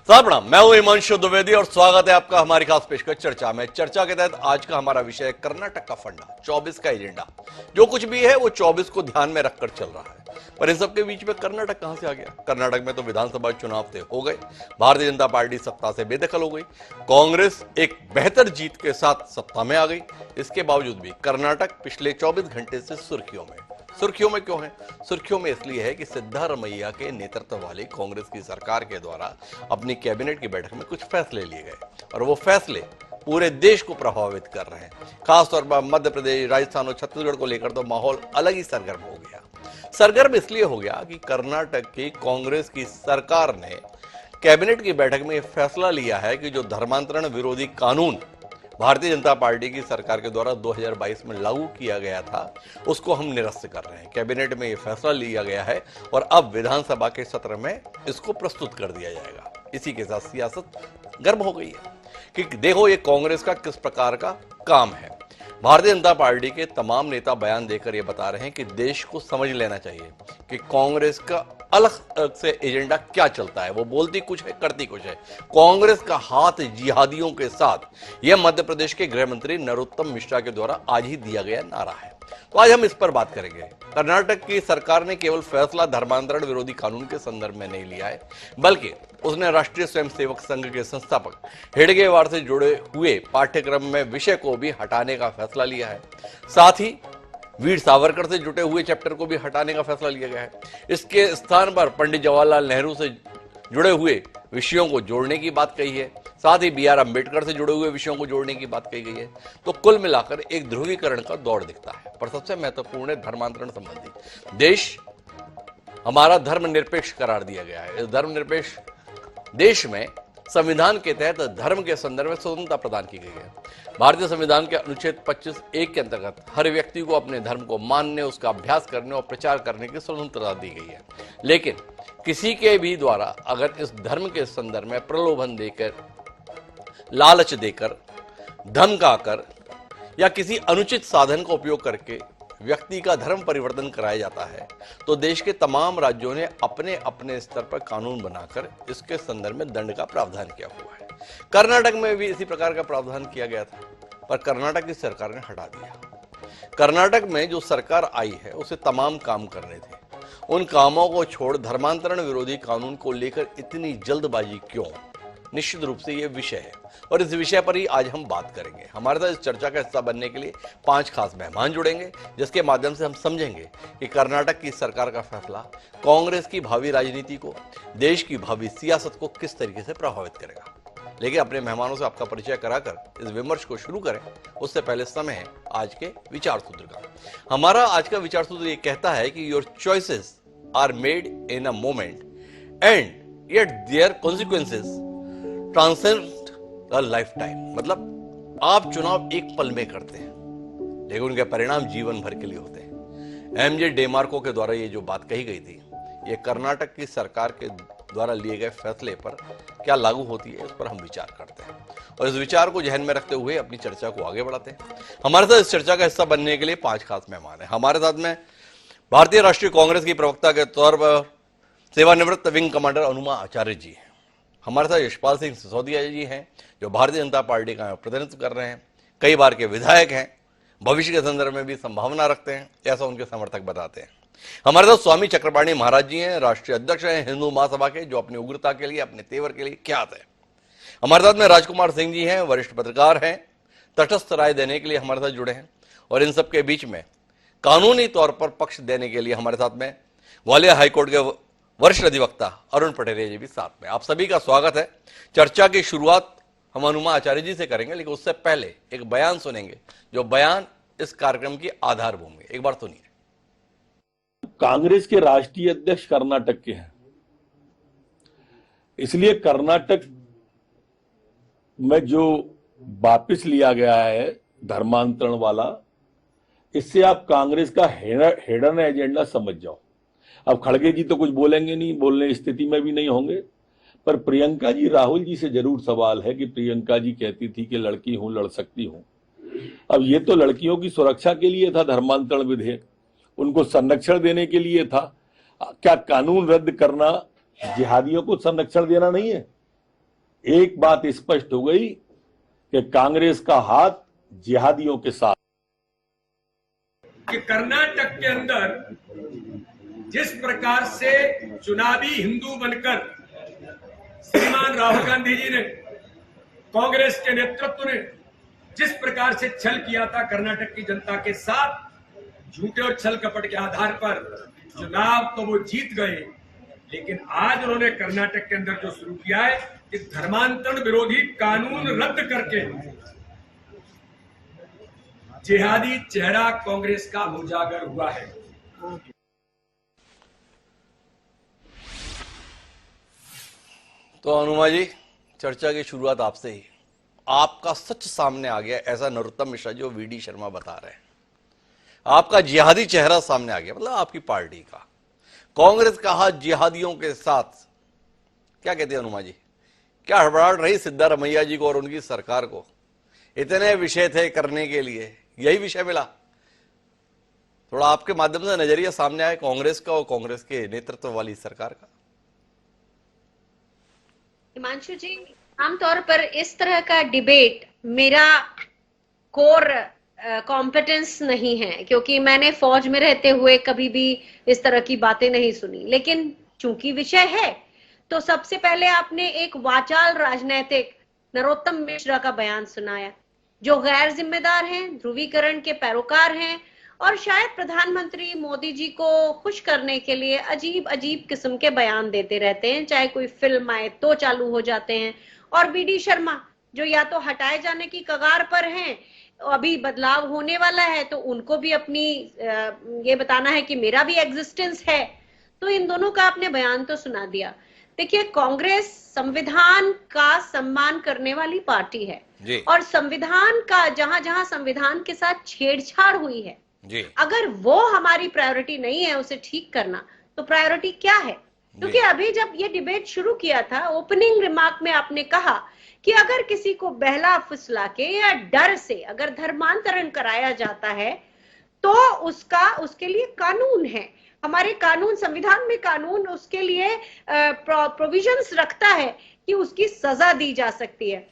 साहब प्रणाम, मैं हूं हिमांशु द्विवेदी और स्वागत है आपका हमारी खास पेशकश चर्चा में। चर्चा के तहत आज का हमारा विषय है कर्नाटक का फंडा, 24 का एजेंडा। जो कुछ भी है वो 24 को ध्यान में रखकर चल रहा है, पर इन सबके बीच में कर्नाटक कहां से आ गया? कर्नाटक में तो विधानसभा चुनाव तय हो गए, भारतीय जनता पार्टी सत्ता से बेदखल हो गई, कांग्रेस एक बेहतर जीत के साथ सत्ता में आ गई। इसके बावजूद भी कर्नाटक पिछले 24 घंटे से सुर्खियों में क्यों है? सुर्खियों में इसलिए है कि सिद्धारमैया के नेतृत्व वाली कांग्रेस की सरकार के द्वारा अपनी कैबिनेट की बैठक में कुछ फैसले लिए गए और वो फैसले पूरे देश को प्रभावित कर रहे हैं। खासतौर पर मध्य प्रदेश, राजस्थान और छत्तीसगढ़ को लेकर तो माहौल अलग ही सरगर्म हो गया। सरगर्म इसलिए हो गया कि कर्नाटक की कांग्रेस की सरकार ने कैबिनेट की बैठक में फैसला लिया है कि जो धर्मांतरण विरोधी कानून भारतीय जनता पार्टी की सरकार के द्वारा 2022 में लागू किया गया था, उसको हम निरस्त कर रहे हैं। कैबिनेट में यह फैसला लिया गया है और अब विधानसभा के सत्र में इसको प्रस्तुत कर दिया जाएगा। इसी के साथ सियासत गर्म हो गई है कि देखो ये कांग्रेस का किस प्रकार का काम है। भारतीय जनता पार्टी के तमाम नेता बयान देकर ये बता रहे हैं कि देश को समझ लेना चाहिए कि कांग्रेस का अलग से एजेंडा क्या चलता है। वो बोलती कुछ है, करती कुछ है। कांग्रेस का हाथ जिहादियों के साथ, यह मध्य प्रदेश के गृह मंत्री नरोत्तम मिश्रा के द्वारा आज ही दिया गया नारा है। तो आज हम इस पर बात करेंगे। कर्नाटक की सरकार ने केवल फैसला धर्मांतरण विरोधी कानून के संदर्भ में नहीं लिया है, बल्कि उसने राष्ट्रीय स्वयंसेवक संघ के संस्थापक हेडगेवार से जुड़े हुए पाठ्यक्रम में विषय को भी हटाने का फैसला लिया है। साथ ही वीर सावरकर से जुटे हुए चैप्टर को भी हटाने का फैसला लिया गया है। इसके स्थान पर पंडित जवाहरलाल नेहरू से जुड़े हुए विषयों को जोड़ने की बात कही है। साथ ही बी आर अम्बेडकर से जुड़े हुए विषयों को जोड़ने की बात कही गई है। तो कुल मिलाकर एक ध्रुवीकरण का दौर दिखता है, पर सबसे महत्वपूर्ण है धर्मांतरण संबंधी। देश हमारा धर्मनिरपेक्ष करार दिया गया है। इस धर्मनिरपेक्ष देश में संविधान के तहत धर्म के संदर्भ में स्वतंत्रता प्रदान की गई है। भारतीय संविधान के अनुच्छेद 25(1) के अंतर्गत हर व्यक्ति को अपने धर्म को मानने, उसका अभ्यास करने और प्रचार करने की स्वतंत्रता दी गई है। लेकिन किसी के भी द्वारा अगर इस धर्म के संदर्भ में प्रलोभन देकर, लालच देकर, धमकाकर या किसी अनुचित साधन का उपयोग करके व्यक्ति का धर्म परिवर्तन कराया जाता है, तो देश के तमाम राज्यों ने अपने अपने स्तर पर कानून बनाकर इसके संदर्भ में दंड का प्रावधान किया हुआ है। कर्नाटक में भी इसी प्रकार का प्रावधान किया गया था, पर कर्नाटक की सरकार ने हटा दिया। कर्नाटक में जो सरकार आई है उसे तमाम काम करने थे। उन कामों को छोड़ धर्मांतरण विरोधी कानून को लेकर इतनी जल्दबाजी क्यों? निश्चित रूप से यह विषय है और इस विषय पर ही आज हम बात करेंगे। हमारे साथ इस चर्चा का हिस्सा बनने के लिए 5 खास मेहमान जुड़ेंगे, जिसके माध्यम से हम समझेंगे कि कर्नाटक की सरकार का फैसला कांग्रेस की भावी राजनीति को, देश की भावी सियासत को किस तरीके से प्रभावित करेगा। लेकिन अपने मेहमानों से आपका परिचय कराकर इस विमर्श को शुरू करें, उससे पहले समय है आज के विचार सूत्र का। हमारा आज का विचार सूत्र ये कहता है कि your choices are made in a moment and yet their consequences transcend a lifetime. मतलब आप चुनाव एक पल में करते हैं, लेकिन उनके परिणाम जीवन भर के लिए होते हैं। एमजे डेमार्को के द्वारा ये जो बात कही गई थी, ये कर्नाटक की सरकार के द्वारा लिए गए फैसले पर क्या लागू होती है, इस पर हम विचार करते हैं और इस विचार को ध्यान में रखते हुए अपनी चर्चा को आगे बढ़ाते हैं। हमारे साथ इस चर्चा का हिस्सा बनने के लिए 5 खास मेहमान हैं। हमारे साथ में भारतीय राष्ट्रीय कांग्रेस की प्रवक्ता के तौर पर सेवानिवृत्त विंग कमांडर अनुमा आचार्य जी हैं। हमारे साथ यशपाल सिंह सिसोदिया जी हैं, जो भारतीय जनता पार्टी का प्रतिनिधित्व कर रहे हैं, कई बार के विधायक हैं, भविष्य के संदर्भ में भी संभावना रखते हैं, ऐसा उनके समर्थक बताते हैं। हमारे साथ स्वामी चक्रपाणी महाराज जी हैं, राष्ट्रीय अध्यक्ष हैं हिंदू महासभा के, जो अपनी उग्रता के लिए, अपने तेवर के लिए ख्यात है। हमारे साथ में राजकुमार सिंह जी हैं, वरिष्ठ पत्रकार हैं, तटस्थ राय देने के लिए हमारे साथ जुड़े हैं। और इन सबके बीच में कानूनी तौर पर पक्ष देने के लिए हमारे साथ में ग्वालियर हाईकोर्ट के वरिष्ठ अधिवक्ता अरुण पटेरिया जी भी साथ में। आप सभी का स्वागत है। चर्चा की शुरुआत हम अनुमा आचार्य जी से करेंगे, लेकिन उससे पहले एक बयान सुनेंगे, जो बयान इस कार्यक्रम की आधारभूमि है। एक बार सुनिए। कांग्रेस के राष्ट्रीय अध्यक्ष कर्नाटक के हैं, इसलिए कर्नाटक में जो वापस लिया गया है धर्मांतरण वाला, इससे आप कांग्रेस का हिडन एजेंडा समझ जाओ। अब खड़गे जी तो कुछ बोलेंगे नहीं, बोलने स्थिति में भी नहीं होंगे, पर प्रियंका जी, राहुल जी से जरूर सवाल है कि प्रियंका जी कहती थी कि लड़की हूं, लड़ सकती हूं। अब ये तो लड़कियों की सुरक्षा के लिए था धर्मांतरण विधेयक, उनको संरक्षण देने के लिए था। क्या कानून रद्द करना जिहादियों को संरक्षण देना नहीं है? एक बात स्पष्ट हो गई कि कांग्रेस का हाथ जिहादियों के साथ। कि कर्नाटक के अंदर जिस प्रकार से चुनावी हिंदू बनकर श्रीमान राहुल गांधी जी ने, कांग्रेस के नेतृत्व ने जिस प्रकार से छल किया था कर्नाटक की जनता के साथ, झूठे और छल कपट के आधार पर चुनाव तो वो जीत गए, लेकिन आज उन्होंने कर्नाटक के अंदर जो शुरू किया है कि धर्मांतरण विरोधी कानून रद्द करके जिहादी चेहरा कांग्रेस का उजागर हुआ है। तो अनुमा जी, चर्चा की शुरुआत आपसे ही। आपका सच सामने आ गया, ऐसा नरोत्तम मिश्रा जो वीडी शर्मा बता रहे हैं। आपका जिहादी चेहरा सामने आ गया, मतलब आपकी पार्टी का। कांग्रेस का हाथ जिहादियों के साथ। क्या कहते हैं अनुमा जी, क्या हड़बड़ाहट रही सिद्धारमैया जी को और उनकी सरकार को? इतने विषय थे करने के लिए, यही विषय मिला? थोड़ा आपके माध्यम से नजरिया सामने आए कांग्रेस का और कांग्रेस के नेतृत्व वाली सरकार का। हिमांशु जी, आमतौर पर इस तरह का डिबेट मेरा कोर कॉम्पिटेंस नहीं है, क्योंकि मैंने फौज में रहते हुए कभी भी इस तरह की बातें नहीं सुनी। लेकिन चूंकि विषय है, तो सबसे पहले आपने एक वाचाल राजनीतिक नरोत्तम मिश्रा का बयान सुनाया, जो गैर जिम्मेदार हैं, ध्रुवीकरण के पैरोकार हैं और शायद प्रधानमंत्री मोदी जी को खुश करने के लिए अजीब अजीब किस्म के बयान देते रहते हैं। चाहे कोई फिल्म आए तो चालू हो जाते हैं। और वीडी शर्मा, जो या तो हटाए जाने की कगार पर हैं, अभी बदलाव होने वाला है, तो उनको भी अपनी ये बताना है कि मेरा भी एग्जिस्टेंस है। तो इन दोनों का आपने बयान तो सुना दिया। देखिए, कांग्रेस संविधान का सम्मान करने वाली पार्टी है जी। और संविधान का जहां जहां संविधान के साथ छेड़छाड़ हुई है जी। अगर वो हमारी प्रायोरिटी नहीं है उसे ठीक करना, तो प्रायोरिटी क्या है? क्योंकि अभी जब ये डिबेट शुरू किया था, ओपनिंग रिमार्क में आपने कहा कि अगर किसी को बहला फुसला के या डर से अगर धर्मांतरण कराया जाता है तो उसके लिए कानून है। हमारे कानून, संविधान में कानून उसके लिए प्रोविजंस रखता है कि उसकी सजा दी जा सकती है।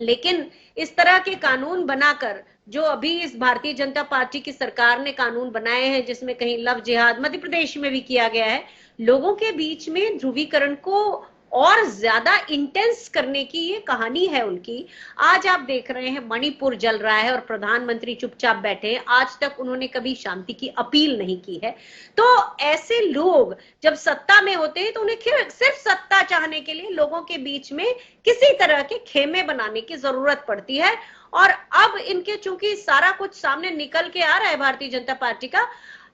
लेकिन इस तरह के कानून बनाकर, जो अभी इस भारतीय जनता पार्टी की सरकार ने कानून बनाए हैं, जिसमें कहीं लव जिहाद मध्य प्रदेश में भी किया गया है, लोगों के बीच में ध्रुवीकरण को और ज्यादा इंटेंस करने की ये कहानी है उनकी। आज आप देख रहे हैं मणिपुर जल रहा है और प्रधानमंत्री चुपचाप बैठे हैं। आज तक उन्होंने कभी शांति की अपील नहीं की है। तो ऐसे लोग जब सत्ता में होते हैं तो उन्हें सिर्फ सत्ता चाहने के लिए लोगों के बीच में किसी तरह के खेमे बनाने की जरूरत पड़ती है। और अब इनके चूंकि सारा कुछ सामने निकल के आ रहा है भारतीय जनता पार्टी का,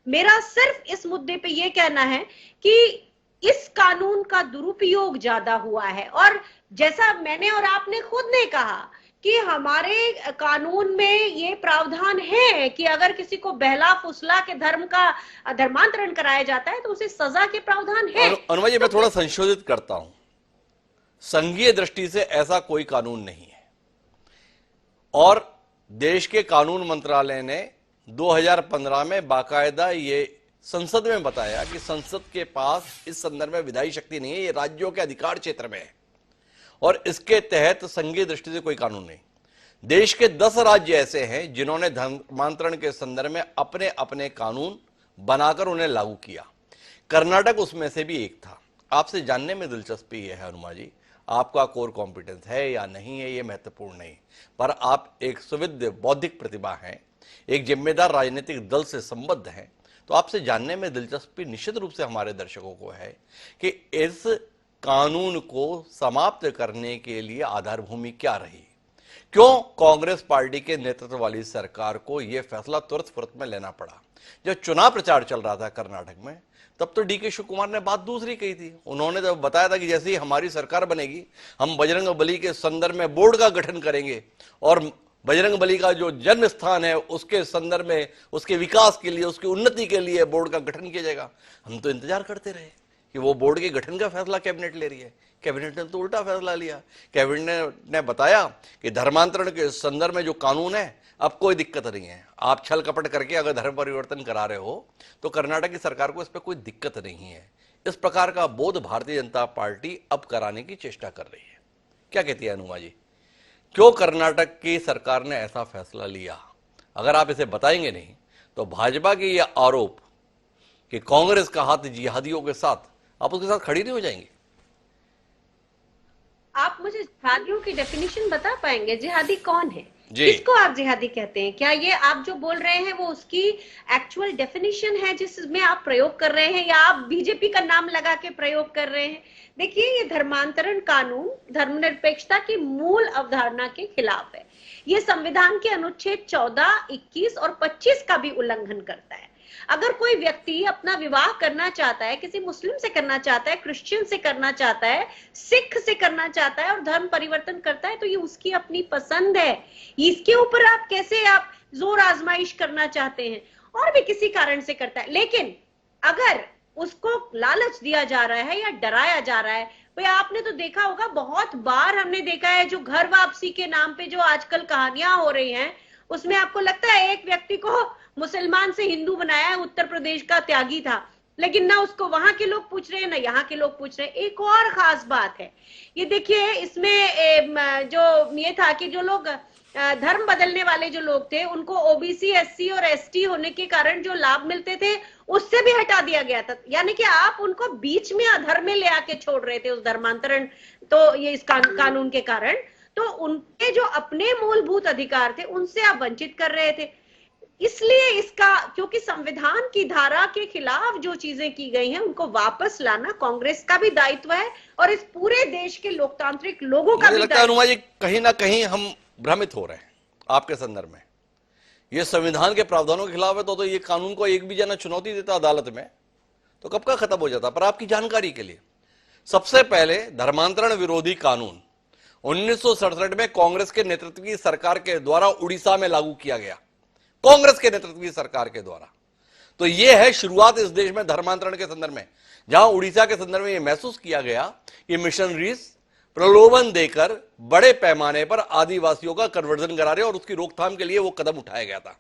मेरा सिर्फ इस मुद्दे पे ये कहना है कि इस कानून का दुरुपयोग ज्यादा हुआ है। और जैसा मैंने और आपने खुद ने कहा कि हमारे कानून में ये प्रावधान है कि अगर किसी को बहला फुसला के धर्मांतरण कराया जाता है तो उसे सजा के प्रावधान है। अनुमा जी, मैं थोड़ा संशोधित करता हूं। संघीय दृष्टि से ऐसा कोई कानून नहीं है और देश के कानून मंत्रालय ने 2015 में बाकायदा ये संसद में बताया कि संसद के पास इस संदर्भ में विधायी शक्ति नहीं है, ये राज्यों के अधिकार क्षेत्र में है और इसके तहत संघीय दृष्टि से कोई कानून नहीं। देश के 10 राज्य ऐसे हैं जिन्होंने धर्मांतरण के संदर्भ में अपने अपने कानून बनाकर उन्हें लागू किया। कर्नाटक उसमें से भी एक था। आपसे जानने में दिलचस्पी यह है अनुमा जी, आपका कोर कॉम्पिटेंस है या नहीं है ये महत्वपूर्ण नहीं, पर आप एक सुविद्य बौद्धिक प्रतिभा हैं, एक जिम्मेदार राजनीतिक दल से संबद्ध हैं, तो आपसे जानने में दिलचस्पी निश्चित रूप से हमारे दर्शकों को है कि इस कानून को समाप्त करने के लिए आधारभूमि क्या रही? क्यों कांग्रेस पार्टी के नेतृत्व वाली सरकार को यह फैसला तुरंत फुर्त में लेना पड़ा? जब चुनाव प्रचार चल रहा था कर्नाटक में, तब तो डीके शिव कुमार ने बात दूसरी कही थी। उन्होंने जब बताया था कि जैसे ही हमारी सरकार बनेगी हम बजरंग बली के संदर्भ में बोर्ड का गठन करेंगे और बजरंग बली का जो जन्म स्थान है उसके संदर्भ में उसके विकास के लिए, उसकी उन्नति के लिए बोर्ड का गठन किया जाएगा। हम तो इंतजार करते रहे कि वो बोर्ड के गठन का फैसला कैबिनेट ले रही है। कैबिनेट ने तो उल्टा फैसला लिया। कैबिनेट ने बताया कि धर्मांतरण के संदर्भ में जो कानून है अब कोई दिक्कत नहीं है, आप छल कपट करके अगर धर्म परिवर्तन करा रहे हो तो कर्नाटक की सरकार को इस पर कोई दिक्कत नहीं है। इस प्रकार का बोध भारतीय जनता पार्टी अब कराने की चेष्टा कर रही है। क्या कहती है अनुमा जी, क्यों कर्नाटक की सरकार ने ऐसा फैसला लिया? अगर आप इसे बताएंगे नहीं तो भाजपा के ये आरोप कि कांग्रेस का हाथ जिहादियों के साथ, आप उसके साथ खड़ी नहीं हो जाएंगी? आप मुझे जिहादियों की डेफिनेशन बता पाएंगे? जिहादी कौन है? जी। किसको आप जिहादी कहते हैं? क्या ये आप जो बोल रहे हैं वो उसकी एक्चुअल डेफिनेशन है जिसमें आप प्रयोग कर रहे हैं, या आप बीजेपी का नाम लगा के प्रयोग कर रहे हैं? देखिए, ये धर्मांतरण कानून धर्मनिरपेक्षता की मूल अवधारणा के खिलाफ है। ये संविधान के अनुच्छेद 14, 21 और 25 का भी उल्लंघन करता है। अगर कोई व्यक्ति अपना विवाह करना चाहता है, किसी मुस्लिम से करना चाहता है, क्रिश्चियन से करना चाहता है, सिख से करना चाहता है और धर्म परिवर्तन करता है, तो ये उसकी अपनी पसंद है। इसके ऊपर आप कैसे आप जोर आजमाइश करना चाहते हैं? और भी किसी कारण से करता है, लेकिन अगर उसको लालच दिया जा रहा है या डराया जा रहा है, भाई आपने तो देखा होगा, बहुत बार हमने देखा है जो घर वापसी के नाम पे जो आजकल कहानियां हो रही हैं, उसमें आपको लगता है एक व्यक्ति को मुसलमान से हिंदू बनाया है, उत्तर प्रदेश का त्यागी था, लेकिन ना उसको वहां के लोग पूछ रहे हैं ना यहाँ के लोग पूछ रहे हैं। एक और खास बात है, ये देखिए, इसमें जो ये था कि जो लोग धर्म बदलने वाले जो लोग थे, उनको ओबीसी, एससी और एसटी होने के कारण जो लाभ मिलते थे उससे भी हटा दिया गया था। यानी कि आप उनको बीच में अधर्म में ले आके छोड़ रहे थे उस धर्मांतरण, तो ये इस कानून के कारण, तो उनके जो अपने मूलभूत अधिकार थे उनसे आप वंचित कर रहे थे। इसलिए इसका, क्योंकि संविधान की धारा के खिलाफ जो चीजें की गई हैं उनको वापस लाना कांग्रेस का भी दायित्व है और इस पूरे देश के लोकतांत्रिक लोगों का मुझे भी लगता है दायित्व। अनुमा जी, कहीं ना कहीं हम भ्रमित हो रहे हैं आपके संदर्भ में। ये संविधान के प्रावधानों के खिलाफ है तो ये कानून को एक भी जना चुनौती देता अदालत में तो कब का खत्म हो जाता। पर आपकी जानकारी के लिए, सबसे पहले धर्मांतरण विरोधी कानून 1967 में कांग्रेस के नेतृत्व की सरकार के द्वारा उड़ीसा में लागू किया गया, कांग्रेस के नेतृत्व की सरकार के द्वारा। तो यह है शुरुआत इस देश में धर्मांतरण के संदर्भ में, जहां उड़ीसा के संदर्भ में यह महसूस किया गया कि मिशनरीज प्रलोभन देकर बड़े पैमाने पर आदिवासियों का कन्वर्जन करा रहे और उसकी रोकथाम के लिए वो कदम उठाया गया था।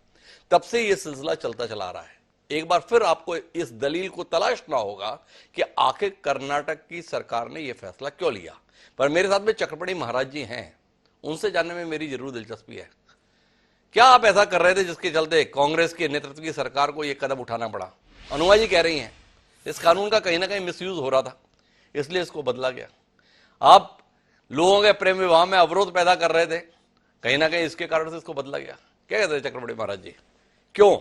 तब से यह सिलसिला चलता चला रहा है। एक बार फिर आपको इस दलील को तलाशना होगा कि आखिर कर्नाटक की सरकार ने यह फैसला क्यों लिया। पर मेरे साथ में चक्रपाणी महाराज जी हैं, उनसे जानने में मेरी जरूर दिलचस्पी है। क्या आप ऐसा कर रहे थे जिसके चलते कांग्रेस के नेतृत्व की सरकार को यह कदम उठाना पड़ा? अनुमा जी कह रही हैं इस कानून का कहीं ना कहीं मिसयूज हो रहा था, इसलिए इसको बदला गया। आप लोगों के प्रेम विवाह में अवरोध पैदा कर रहे थे, कहीं ना कहीं इसके कारण से इसको बदला गया। क्या कहते हैं चक्रपाणी महाराज जी, क्यों?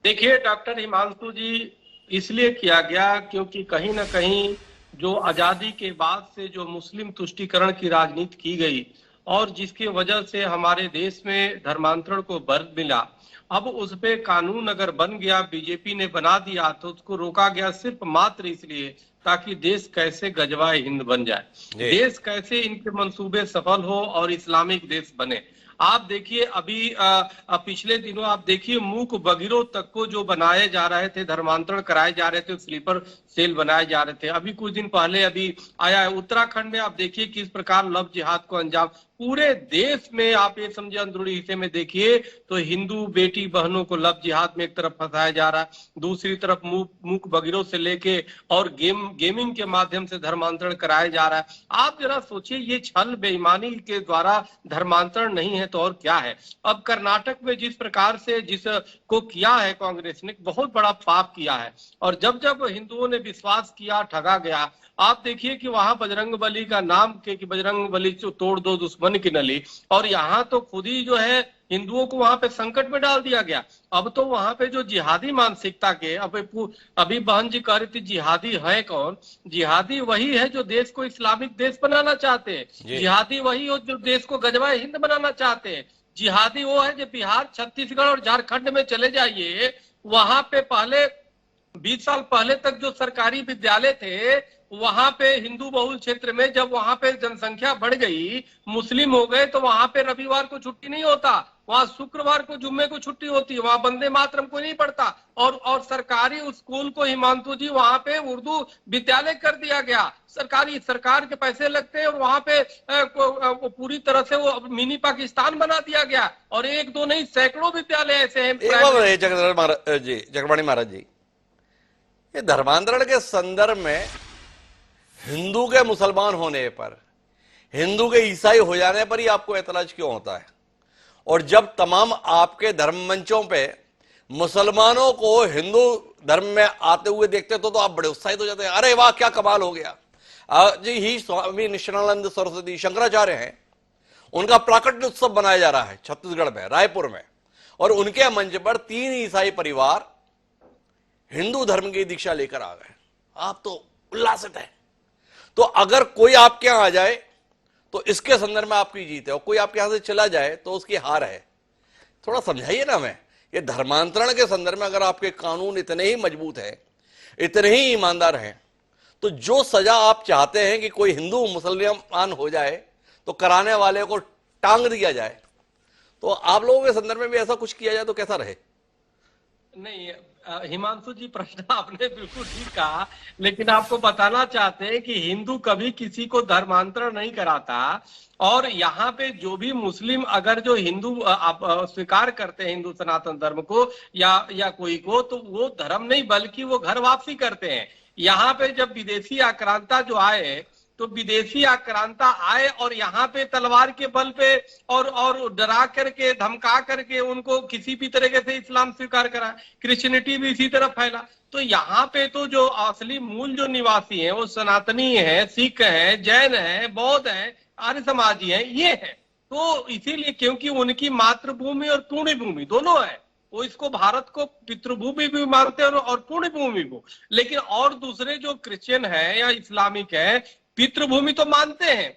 देखिए डॉक्टर हिमांशु जी, इसलिए किया गया क्योंकि कहीं ना कहीं जो आजादी के बाद से जो मुस्लिम तुष्टीकरण की राजनीति की गई और जिसकी वजह से हमारे देश में धर्मांतरण को बल मिला, अब उस पे कानून अगर बन गया, बीजेपी ने बना दिया, तो उसको रोका गया सिर्फ मात्र इसलिए ताकि देश कैसे गजवाए हिंद बन जाए, देश कैसे इनके मंसूबे सफल हो और इस्लामिक देश बने। आप देखिए अभी पिछले दिनों आप देखिए मूक बधिरों तक को जो बनाए जा रहे थे, धर्मांतरण कराए जा रहे थे, स्लीपर सेल बनाए जा रहे थे। अभी कुछ दिन पहले अभी आया है उत्तराखंड में, आप देखिए किस प्रकार लव जिहाद को अंजाम, पूरे देश में आप ये समझे अंदरूनी हिस्से में देखिए तो हिंदू बेटी बहनों को लव जिहाद में एक तरफ फंसाया जा रहा है, दूसरी तरफ मूक बधिरों से लेके और गेमिंग के माध्यम से धर्मांतरण कराया जा रहा है। आप जरा सोचिए, ये छल बेईमानी के द्वारा धर्मांतरण नहीं है तो और क्या है। अब कर्नाटक में जिस प्रकार से जिसको किया है कांग्रेस ने, बहुत बड़ा पाप किया है और जब जब हिंदुओं ने विश्वास किया, ठगा गया। आप देखिए कि वहां बजरंग बली का नाम के कि बजरंग बली तोड़ दो दुश्मन की नली, और यहाँ तो खुद ही जो है हिंदुओं को वहां पे संकट में डाल दिया गया। अब तो वहां पे जो जिहादी मानसिकता के, अभी बहन जी कह रही थी जिहादी है कौन? जिहादी वही है जो देश को इस्लामिक देश बनाना चाहते हैं, जिहादी वही हो जो देश को गजवाए हिंद बनाना चाहते हैं, जिहादी वो है जो बिहार, छत्तीसगढ़ और झारखंड में चले जाइए, वहां पे पहले 20 साल पहले तक जो सरकारी विद्यालय थे वहां पे हिंदू बहुल क्षेत्र में, जब वहां पे जनसंख्या बढ़ गई, मुस्लिम हो गए, तो वहां पे रविवार को छुट्टी नहीं होता, वहां शुक्रवार को जुम्मे को छुट्टी होती है, वहां वंदे मातरम को नहीं पढ़ता और सरकारी स्कूल को हिमांशु जी वहां पे उर्दू विद्यालय कर दिया गया। सरकार के पैसे लगते हैं और वहां पे पूरी तरह से वो मिनी पाकिस्तान बना दिया गया और एक दो नहीं सैकड़ों विद्यालय ऐसे हैं। चक्रपाणी महाराज जी, ये धर्मांतरण के संदर्भ में हिंदू के मुसलमान होने पर, हिंदू के ईसाई हो जाने पर ही आपको ऐतराज क्यों होता है? और जब तमाम आपके धर्म मंचों पे मुसलमानों को हिंदू धर्म में आते हुए देखते तो आप बड़े उत्साहित हो जाते हैं, अरे वाह क्या कमाल हो गया। आज ही स्वामी निश्चलानंद सरस्वती शंकराचार्य हैं, उनका प्राकट्य उत्सव बनाया जा रहा है छत्तीसगढ़ में, रायपुर में, और उनके मंच पर 3 ईसाई परिवार हिंदू धर्म की दीक्षा लेकर आ गए। आप तो उल्लासित हैं। तो अगर कोई आपके यहां आ जाए तो इसके संदर्भ में आपकी जीत है, और कोई आपके यहां से चला जाए तो उसकी हार है। थोड़ा समझाइए ना हमें, ये धर्मांतरण के संदर्भ में अगर आपके कानून इतने ही मजबूत हैं, इतने ही ईमानदार हैं, तो जो सजा आप चाहते हैं कि कोई हिंदू मुसलमान हो जाए तो कराने वाले को टांग दिया जाए, तो आप लोगों के संदर्भ में भी ऐसा कुछ किया जाए तो कैसा रहे? नहीं हिमांशु जी, प्रश्न आपने बिल्कुल ठीक कहा, लेकिन आपको बताना चाहते हैं कि हिंदू कभी किसी को धर्मांतरण नहीं कराता। और यहाँ पे जो भी मुस्लिम अगर जो हिंदू स्वीकार करते हैं हिंदू सनातन धर्म को या कोई को, तो वो धर्म नहीं बल्कि वो घर वापसी करते हैं। यहाँ पे जब विदेशी आक्रांता जो आए, तो विदेशी आक्रांता आए और यहाँ पे तलवार के बल पे और डरा करके धमका करके उनको किसी भी तरीके से इस्लाम स्वीकार करा, क्रिश्चियनिटी भी इसी तरफ फैला। तो यहाँ पे तो जो असली मूल जो निवासी हैं वो सनातनी हैं, सिख हैं, जैन हैं, बौद्ध हैं, आर्य समाजी हैं, ये है। तो इसीलिए क्योंकि उनकी मातृभूमि और पुण्य भूमि दोनों है, वो इसको भारत को पितृभूमि भी मानते हैं और पुण्य भूमि को। लेकिन और दूसरे जो क्रिश्चियन है या इस्लामिक है, पितृभूमि तो मानते हैं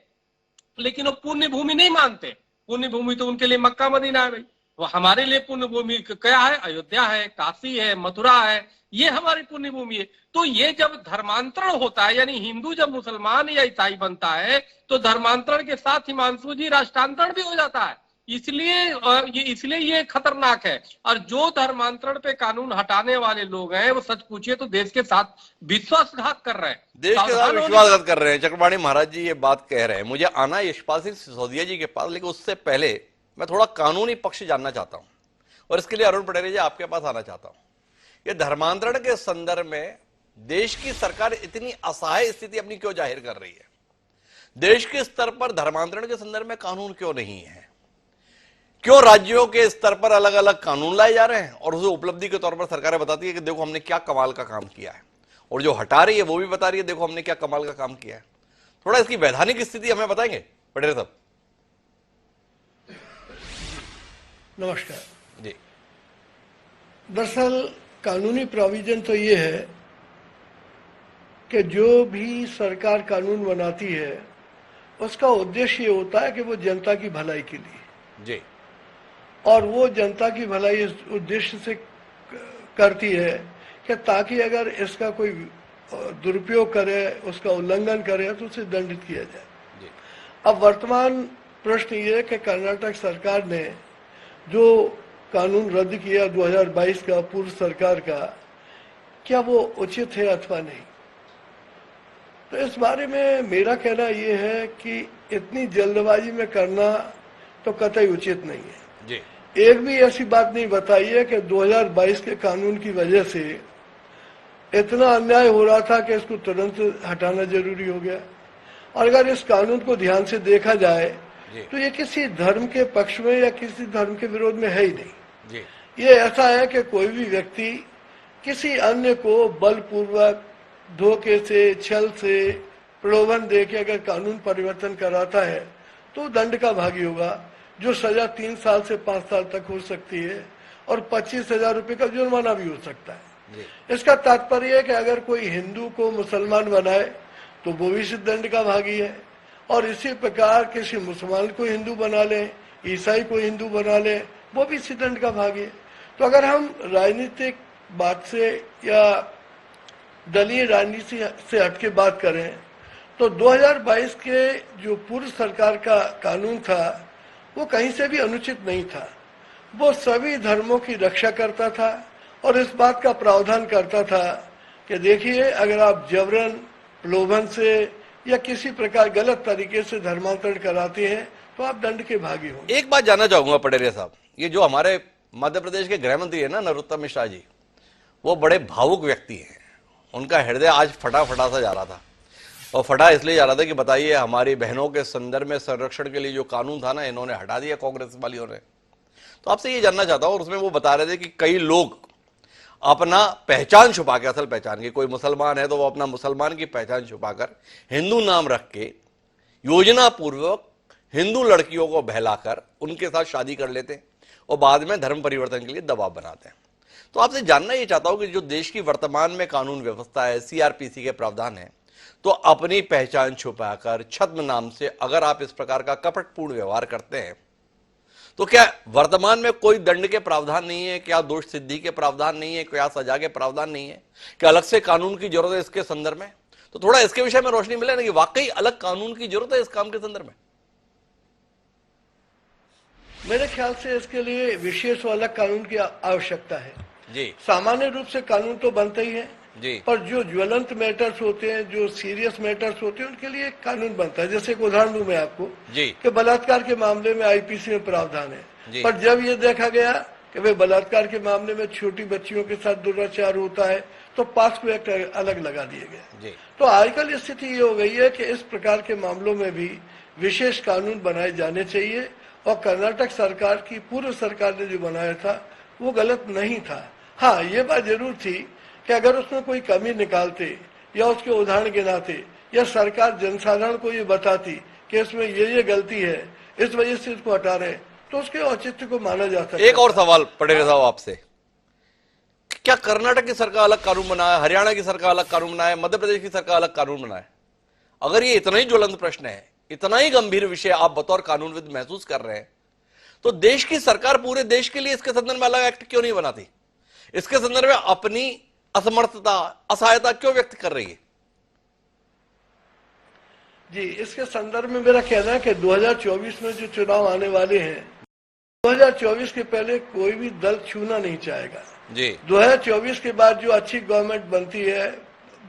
लेकिन वो पुण्य भूमि नहीं मानते। पुण्य भूमि तो उनके लिए मक्का मदीना है भाई, वो हमारे लिए पुण्य भूमि क्या है? अयोध्या है, काशी है, मथुरा है, ये हमारी पुण्य भूमि है। तो ये जब धर्मांतरण होता है, यानी हिंदू जब मुसलमान या ईसाई बनता है, तो धर्मांतरण के साथ हिमांशु जी राष्ट्रांतरण भी हो जाता है। इसलिए ये खतरनाक है। और जो धर्मांतरण पे कानून हटाने वाले लोग हैं, वो सच पूछिए तो देश के साथ विश्वासघात कर रहे हैं, देश के साथ विश्वासघात कर रहे हैं। चक्रपाणी महाराज जी ये बात कह रहे हैं। मुझे आना है यशपाल सिंह सिसोदिया जी के पास, लेकिन उससे पहले मैं थोड़ा कानूनी पक्ष जानना चाहता हूं, और इसके लिए अरुण पटेल जी आपके पास आना चाहता हूं। ये धर्मांतरण के संदर्भ में देश की सरकार इतनी असहाय स्थिति अपनी क्यों जाहिर कर रही है? देश के स्तर पर धर्मांतरण के संदर्भ में कानून क्यों नहीं है? क्यों राज्यों के स्तर पर अलग अलग कानून लाए जा रहे हैं और उसे उपलब्धि के तौर पर सरकारें बताती है कि देखो हमने क्या कमाल का काम किया है, और जो हटा रही है वो भी बता रही है देखो हमने क्या कमाल का काम किया है। थोड़ा इसकी वैधानिक स्थिति हमें बताएंगे पटेल साहब? नमस्कार जी। दरअसल कानूनी प्रोविजन तो ये है कि जो भी सरकार कानून बनाती है उसका उद्देश्य ये होता है कि वो जनता की भलाई के लिए जी, और वो जनता की भलाई इस उद्देश्य से करती है कि ताकि अगर इसका कोई दुरुपयोग करे, उसका उल्लंघन करे तो उसे दंडित किया जाए। जी। अब वर्तमान प्रश्न ये है कि कर्नाटक सरकार ने जो कानून रद्द किया 2022 का पूर्व सरकार का, क्या वो उचित है अथवा नहीं? तो इस बारे में मेरा कहना ये है कि इतनी जल्दबाजी में करना तो कतई उचित नहीं है। जी। एक भी ऐसी बात नहीं बताई है कि 2022 के कानून की वजह से इतना अन्याय हो रहा था कि इसको तुरंत हटाना जरूरी हो गया। और अगर इस कानून को ध्यान से देखा जाए तो ये किसी धर्म के पक्ष में या किसी धर्म के विरोध में है ही नहीं। जी। ये ऐसा है कि कोई भी व्यक्ति किसी अन्य को बलपूर्वक, धोखे से, छल से, प्रलोभन दे के अगर कानून परिवर्तन कराता है तो दंड का भागी होगा, जो सजा 3 साल से 5 साल तक हो सकती है और 25,000 रुपए का जुर्माना भी हो सकता है। इसका तात्पर्य है कि अगर कोई हिंदू को मुसलमान बनाए तो वो भी दंड का भागी है, और इसी प्रकार किसी मुसलमान को हिंदू बना ले, ईसाई को हिंदू बना ले, वो भी इसी दंड का भागी है। तो अगर हम राजनीतिक बात से या दलीय राजनीति से हटके बात करें तो 2022 के जो पूर्व सरकार का कानून था वो कहीं से भी अनुचित नहीं था। वो सभी धर्मों की रक्षा करता था और इस बात का प्रावधान करता था कि देखिए अगर आप जबरन, प्रलोभन से या किसी प्रकार गलत तरीके से धर्मांतरण कराते हैं तो आप दंड के भागी होंगे। एक बात जानना चाहूंगा पटेरिया साहब, ये जो हमारे मध्य प्रदेश के गृह मंत्री है ना नरोत्तम मिश्रा जी, वो बड़े भावुक व्यक्ति हैं, उनका हृदय आज फटा फटा सा जा रहा था। और फटा इसलिए जा रहा था कि बताइए हमारी बहनों के संदर्भ में संरक्षण के लिए जो कानून था ना, इन्होंने हटा दिया कांग्रेस वालियों ने। तो आपसे ये जानना चाहता हूं, और उसमें वो बता रहे थे कि कई लोग अपना पहचान छुपा के, असल पहचान की, कोई मुसलमान है तो वो अपना मुसलमान की पहचान छुपाकर हिंदू नाम रख के योजना पूर्वक हिंदू लड़कियों को बहलाकर उनके साथ शादी कर लेते हैं और बाद में धर्म परिवर्तन के लिए दबाव बनाते हैं। तो आपसे जानना ये चाहता हूं कि जो देश की वर्तमान में कानून व्यवस्था है, सीआरपीसी के प्रावधान है, तो अपनी पहचान छुपाकर छद्म नाम से अगर आप इस प्रकार का कपटपूर्ण व्यवहार करते हैं तो क्या वर्तमान में कोई दंड के प्रावधान नहीं है? क्या दोष सिद्धि के प्रावधान नहीं है? क्या सजा के प्रावधान नहीं है? क्या अलग से कानून की जरूरत है इसके संदर्भ में? तो थोड़ा इसके विषय में रोशनी मिले ना कि वाकई अलग कानून की जरूरत है इस काम के संदर्भ में। मेरे ख्याल से इसके लिए विशेष वाला कानून की आवश्यकता है जी सामान्य रूप से कानून तो बनते ही है जी, पर जो ज्वलंत मैटर्स होते हैं, जो सीरियस मैटर्स होते हैं, उनके लिए एक कानून बनता है। जैसे एक उदाहरण दूं मैं आपको जी कि बलात्कार के मामले में आईपीसी में प्रावधान जी। है, पर जब ये देखा गया कि भाई बलात्कार के मामले में छोटी बच्चियों के साथ दुराचार होता है तो पास्को एक्ट अलग लगा दिए गए। तो आजकल स्थिति ये हो गई है कि इस प्रकार के मामलों में भी विशेष कानून बनाए जाने चाहिए, और कर्नाटक सरकार की पूर्व सरकार ने जो बनाया था वो गलत नहीं था। हाँ, ये बात जरूर थी कि अगर उसमें कोई कमी निकालते या उसके उदाहरण गिनाते या सरकार जनसाधारण को ये बताती कि इसमें ये गलती है, इस वजह से इसको हटा रहे, तो उसके औचित्य को माना जा सकता है। एक और सवाल पटेल साहब आपसे, क्या कर्नाटक की सरकार अलग कानून बनाया, हरियाणा की सरकार अलग कानून बनाया, मध्य प्रदेश की सरकार अलग कानून बनाया? अगर ये इतना ही ज्वलंत प्रश्न है, इतना ही गंभीर विषय आप बतौर कानूनविद महसूस कर रहे हैं, तो देश की सरकार पूरे देश के लिए इसके संदर्भ में अलग एक्ट क्यों नहीं बनाती? इसके संदर्भ में अपनी असमर्थता, असहायता क्यों व्यक्त कर रही है? जी, इसके संदर्भ में मेरा कहना है कि 2024 में जो चुनाव आने वाले हैं, 2024 के पहले कोई भी दल छूना नहीं चाहेगा जी। 2024 के बाद जो अच्छी गवर्नमेंट बनती है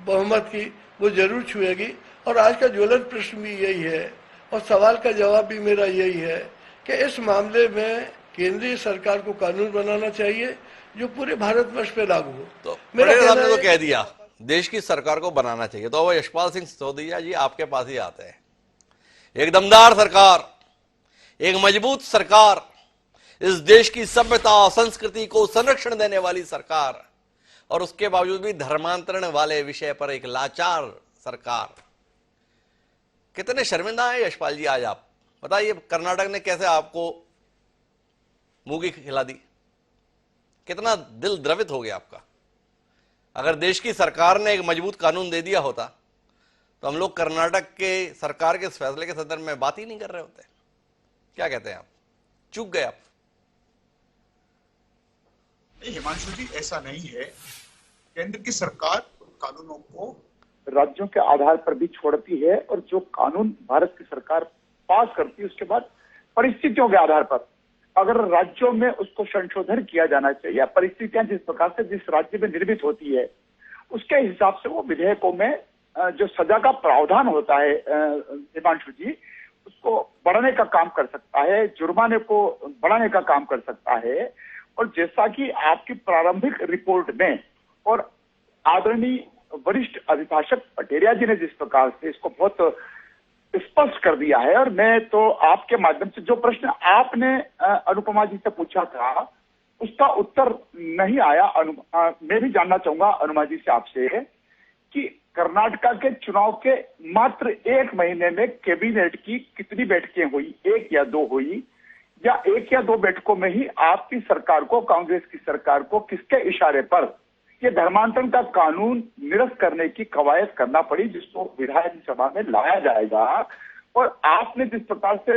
बहुमत की, वो जरूर छुएगी। और आज का ज्वलंत प्रश्न भी यही है, और सवाल का जवाब भी मेरा यही है कि इस मामले में केंद्रीय सरकार को कानून बनाना चाहिए जो पूरे भारतवर्ष पे लागू हो। तो मेरा पटेल साहब ने कहना तो कह दिया देश की सरकार को बनाना चाहिए, तो अब यशपाल सिंह सिसोदिया जी आपके पास ही आते हैं। एक दमदार सरकार, एक मजबूत सरकार, इस देश की सभ्यता संस्कृति को संरक्षण देने वाली सरकार, और उसके बावजूद भी धर्मांतरण वाले विषय पर एक लाचार सरकार। कितने शर्मिंदा हैं यशपाल जी आज आप? बताइए, कर्नाटक ने कैसे आपको मूंगी खिला दी? कितना दिल द्रवित हो गया आपका? अगर देश की सरकार ने एक मजबूत कानून दे दिया होता तो हम लोग कर्नाटक के सरकार के इस फैसले के संदर्भ में बात ही नहीं कर रहे होते। क्या कहते हैं आप? चूक गए आप? नहीं हिमांशु जी, ऐसा नहीं है। केंद्र की सरकार कानूनों को राज्यों के आधार पर भी छोड़ती है, और जो कानून भारत की सरकार पास करती है उसके बाद परिस्थितियों के आधार पर अगर राज्यों में उसको संशोधन किया जाना चाहिए, या परिस्थितियां जिस प्रकार से जिस राज्य में निर्मित होती है उसके हिसाब से वो विधेयकों में जो सजा का प्रावधान होता है हिमांशु जी, उसको बढ़ाने का काम कर सकता है, जुर्माने को बढ़ाने का काम कर सकता है। और जैसा कि आपकी प्रारंभिक रिपोर्ट में और आदरणीय वरिष्ठ अभिभाषक पटेरिया जी ने जिस प्रकार से इसको बहुत स्पष्ट कर दिया है, और मैं तो आपके माध्यम से जो प्रश्न आपने अनुपमा जी से पूछा था उसका उत्तर नहीं आया। मैं भी जानना चाहूंगा अनुपमा जी से आपसे कि कर्नाटका के चुनाव के मात्र 1 महीने में कैबिनेट की कितनी बैठकें हुई, 1 या 2 हुई, या 1 या 2 बैठकों में ही आपकी सरकार को, कांग्रेस की सरकार को किसके इशारे पर ये धर्मांतरण का कानून निरस्त करने की कवायद करना पड़ी, जिसको विधानसभा में लाया जाएगा? और आपने जिस प्रकार से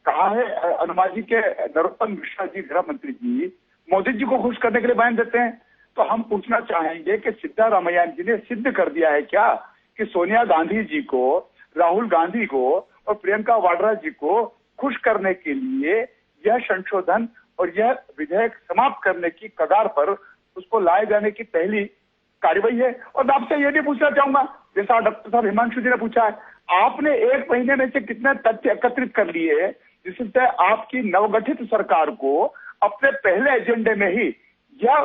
कहा है, अनुमा जी के नरोत्तम मिश्रा जी, गृह मंत्री जी, मोदी जी को खुश करने के लिए बयान देते हैं, तो हम पूछना चाहेंगे कि सिद्धारामैया जी ने सिद्ध कर दिया है क्या कि सोनिया गांधी जी को, राहुल गांधी को और प्रियंका वाड्रा जी को खुश करने के लिए यह संशोधन और यह विधेयक समाप्त करने की कगार पर उसको लाए जाने की पहली कार्रवाई है? और मैं आपसे यह भी पूछना चाहूंगा, जैसा डॉक्टर साहब हिमांशु जी ने पूछा है, आपने 1 महीने में से कितने तथ्य एकत्रित कर लिए जिससे आपकी नवगठित सरकार को अपने पहले एजेंडे में ही यह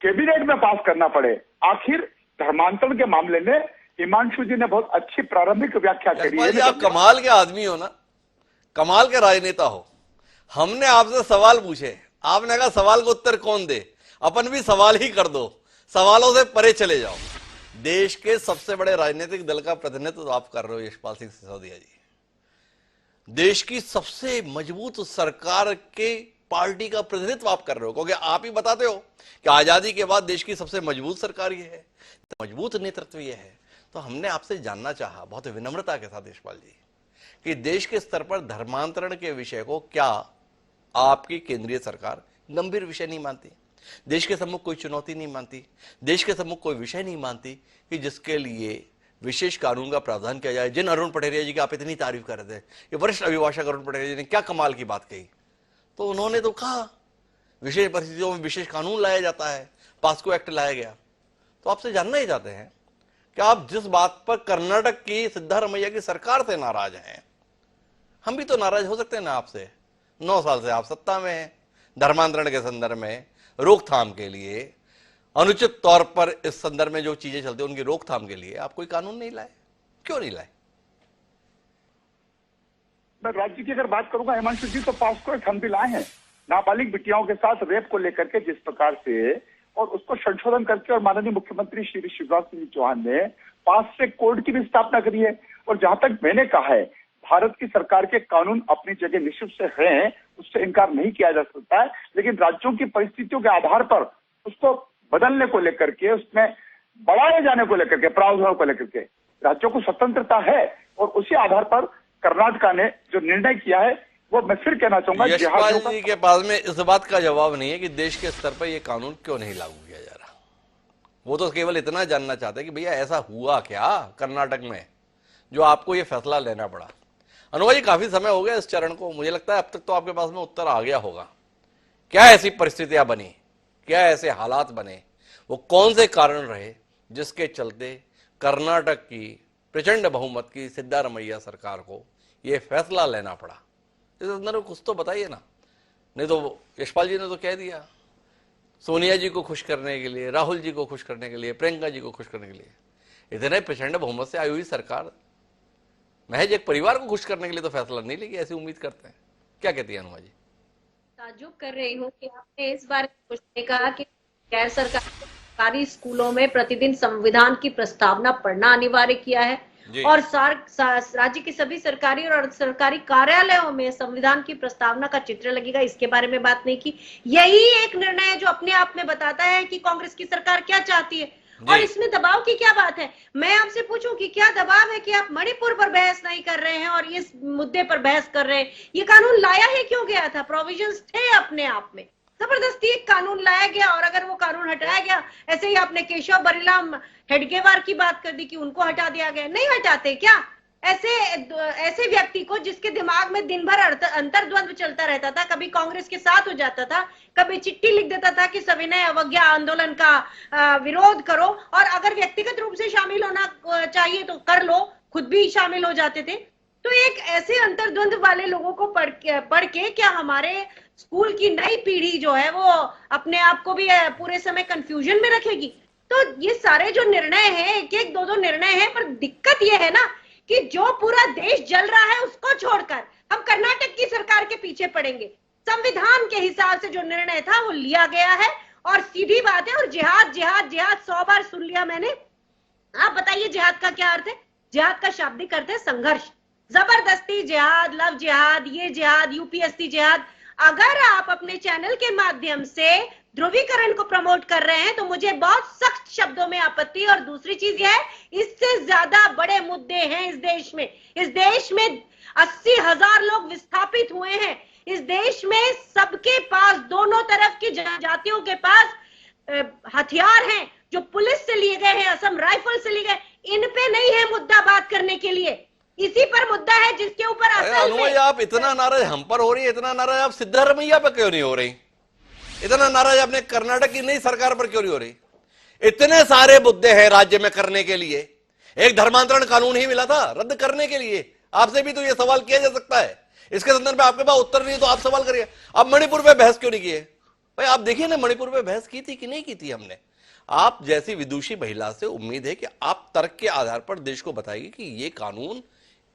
कैबिनेट में पास करना पड़े? आखिर धर्मांतरण के मामले में हिमांशु जी ने बहुत अच्छी प्रारंभिक व्याख्या करी यशपाल जी, है। आप कमाल के आदमी हो ना, कमाल के राजनेता हो। हमने आपसे सवाल पूछे, आपने कहा सवाल का उत्तर कौन दे, अपन भी सवाल ही कर दो, सवालों से परे चले जाओ। देश के सबसे बड़े राजनीतिक दल का प्रतिनिधित्व तो आप कर रहे हो यशपाल सिंह सिसोदिया जी। देश की सबसे मजबूत सरकार के पार्टी का प्रतिनिधित्व आप कर रहे हो, क्योंकि आप ही बताते हो कि आजादी के बाद देश की सबसे मजबूत सरकार ये है, मजबूत नेतृत्व ये है। तो हमने आपसे जानना चाहा बहुत विनम्रता के साथ यशपाल जी कि देश के स्तर पर धर्मांतरण के विषय को क्या आपकी केंद्रीय सरकार गंभीर विषय नहीं मानती, देश के सम्मुख कोई चुनौती नहीं मानती, देश के सम्मुख कोई विषय नहीं मानती कि जिसके लिए विशेष कानून का प्रावधान किया जाए। जिन अरुण पटेरिया जी की आप इतनी तारीफ कर रहे थे, ये वरिष्ठ अभिभाषक अरुण पटेरिया जी ने क्या कमाल की बात कही, तो उन्होंने तो कहा विशेष परिस्थितियों में विशेष कानून लाया जाता है, पास्को एक्ट लाया गया। तो आपसे जानना ही चाहते हैं कि आप जिस बात पर कर्नाटक की सिद्धारमैया की सरकार से नाराज हैं, हम भी तो नाराज हो सकते हैं ना आपसे। 9 साल से आप सत्ता में हैं, धर्मांतरण के संदर्भ में रोकथाम के लिए, अनुचित तौर पर इस संदर्भ में जो चीजें चलती हैं उनकी रोकथाम के लिए आप कोई कानून नहीं लाए, क्यों नहीं लाए? मैं राज्य की अगर बात करूंगा हिमांशु जी, तो पास्को एक्ट हम भी लाए हैं, नाबालिग बिटियाओं के साथ रेप को लेकर के जिस प्रकार से, और उसको संशोधन करके, और माननीय मुख्यमंत्री श्री शिवराज सिंह चौहान ने पास से कोर्ट की भी स्थापना करी है। और जहां तक मैंने कहा है, भारत की सरकार के कानून अपनी जगह निश्चित से हैं, उससे इनकार नहीं किया जा सकता है, लेकिन राज्यों की परिस्थितियों के आधार पर उसको बदलने को लेकर के, उसमें बढ़ाए जाने को लेकर के, प्रावधानों को लेकर के राज्यों को स्वतंत्रता है। और उसी आधार पर कर्नाटक ने जो निर्णय किया है, वो मैं फिर कहना चाहूंगा, यशपाल जी के पास में इस बात का जवाब नहीं है कि देश के स्तर पर यह कानून क्यों नहीं लागू किया जा रहा। वो तो केवल इतना जानना चाहते हैं कि भैया ऐसा हुआ क्या कर्नाटक में जो आपको ये फैसला लेना पड़ा। अनुवा जी, काफी समय हो गया इस चरण को, मुझे लगता है अब तक तो आपके पास में उत्तर आ गया होगा। क्या ऐसी परिस्थितियां बनी, क्या ऐसे हालात बने, वो कौन से कारण रहे जिसके चलते कर्नाटक की प्रचंड बहुमत की सिद्धारमैया सरकार को यह फैसला लेना पड़ा? इस अंदर कुछ तो बताइए ना। नहीं तो यशपाल जी ने तो कह दिया, सोनिया जी को खुश करने के लिए, राहुल जी को खुश करने के लिए, प्रियंका जी को खुश करने के लिए, इतने प्रचंड बहुमत से आई हुई सरकार महज एक परिवार को खुश करने के लिए तो फैसला नहीं लेगी, ऐसी उम्मीद करते हैं। क्या कहती है अनुमा जी? ताज्जुब कर रही हूँ कि आपने इस बारे में कहा कि गैर सरकारी स्कूलों में प्रतिदिन संविधान की प्रस्तावना पढ़ना अनिवार्य किया है, और राज्य के सभी सरकारी और अर्ध सरकारी कार्यालयों में संविधान की प्रस्तावना का चित्र लगेगा, इसके बारे में बात नहीं की। यही एक निर्णय है जो अपने आप में बताता है कि कांग्रेस की सरकार क्या चाहती है, और इसमें दबाव की क्या बात है। मैं आपसे पूछूं कि क्या दबाव है कि आप मणिपुर पर बहस नहीं कर रहे हैं और इस मुद्दे पर बहस कर रहे हैं? ये कानून लाया ही क्यों गया था? प्रोविजंस थे अपने आप में, जबरदस्ती एक कानून लाया गया, और अगर वो कानून हटाया गया, ऐसे ही आपने केशव बरिलाम हेडगेवार की बात कर दी कि उनको हटा दिया गया। नहीं हटाते क्या? ऐसे व्यक्ति को जिसके दिमाग में दिन भर अंतर्द्वंद चलता रहता था, कभी कांग्रेस के साथ हो जाता था, कभी चिट्ठी लिख देता था कि सविनय अवज्ञा आंदोलन का विरोध करो, और अगर व्यक्तिगत रूप से शामिल होना चाहिए तो कर लो, खुद भी शामिल हो जाते थे। तो एक ऐसे अंतर्द्वंद वाले लोगों को पढ़ के क्या हमारे स्कूल की नई पीढ़ी जो है वो अपने आप को भी पूरे समय कंफ्यूजन में रखेगी? तो ये सारे जो निर्णय हैं, एक एक दो निर्णय हैं, पर दिक्कत ये है ना कि जो पूरा देश जल रहा है उसको छोड़कर हम कर्नाटक की सरकार के पीछे पड़ेंगे। संविधान के हिसाब से जो निर्णय था वो लिया गया है, और सीधी बात है। और जिहाद जिहाद जिहाद 100 बार सुन लिया मैंने। आप बताइए जिहाद का क्या अर्थ है? जिहाद का शाब्दिक अर्थ है संघर्ष, जबरदस्ती जिहाद, लव जिहाद, ये जिहाद, यूपीएससी जिहाद। अगर आप अपने चैनल के माध्यम से ध्रुवीकरण को प्रमोट कर रहे हैं तो मुझे बहुत सख्त शब्दों में आपत्ति। और दूसरी चीज यह है, इससे ज्यादा बड़े मुद्दे हैं इस देश में। इस देश में 80,000 लोग विस्थापित हुए हैं। इस देश में सबके पास, दोनों तरफ की जनजातियों के पास हथियार हैं जो पुलिस से लिए गए हैं, असम राइफल से लिए गए। इन पे नहीं है मुद्दा बात करने के लिए, इसी पर मुद्दा है जिसके ऊपर असल में आप इतना नाराज हम पर हो रही है, इतना नाराज आप सिद्धारमैया पर क्यों नहीं हो रही? इतना नाराज अपने कर्नाटक की नई सरकार पर क्यों नहीं हो रही? इतने सारे मुद्दे हैं राज्य में करने के लिए। एक धर्मांतरण कानून ही मिला था रद्द करने के लिए। आपसे भी तो यह सवाल किया जा सकता है। इसके संदर्भ में आपके पास उत्तर नहीं है तो आप सवाल करिए। अब मणिपुर पे बहस क्यों नहीं किए? भाई आप देखिए ना, मणिपुर में बहस की थी कि नहीं की थी हमने? आप जैसी विदुषी महिला से उम्मीद है कि आप तर्क के आधार पर देश को बताएगी कि ये कानून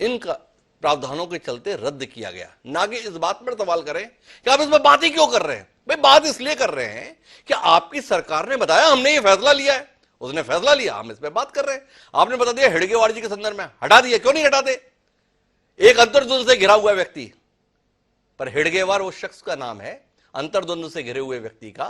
इन प्रावधानों के चलते रद्द किया गया, ना कि इस बात पर सवाल करें कि आप इसमें बात ही क्यों कर रहे हैं। भाई बात इसलिए कर रहे हैं कि आपकी सरकार ने बताया हमने ये फैसला लिया है, उसने फैसला लिया, हम इस पर बात कर रहे हैं। आपने बता दिया हेडगेवार जी के संदर्भ में, हटा दिया, क्यों नहीं हटाते? एक अंतर्द्वंद से घिरा हुआ व्यक्ति, पर हेडगेवार वो शख्स का नाम है अंतर्द्वंद से घिरे हुए व्यक्ति का,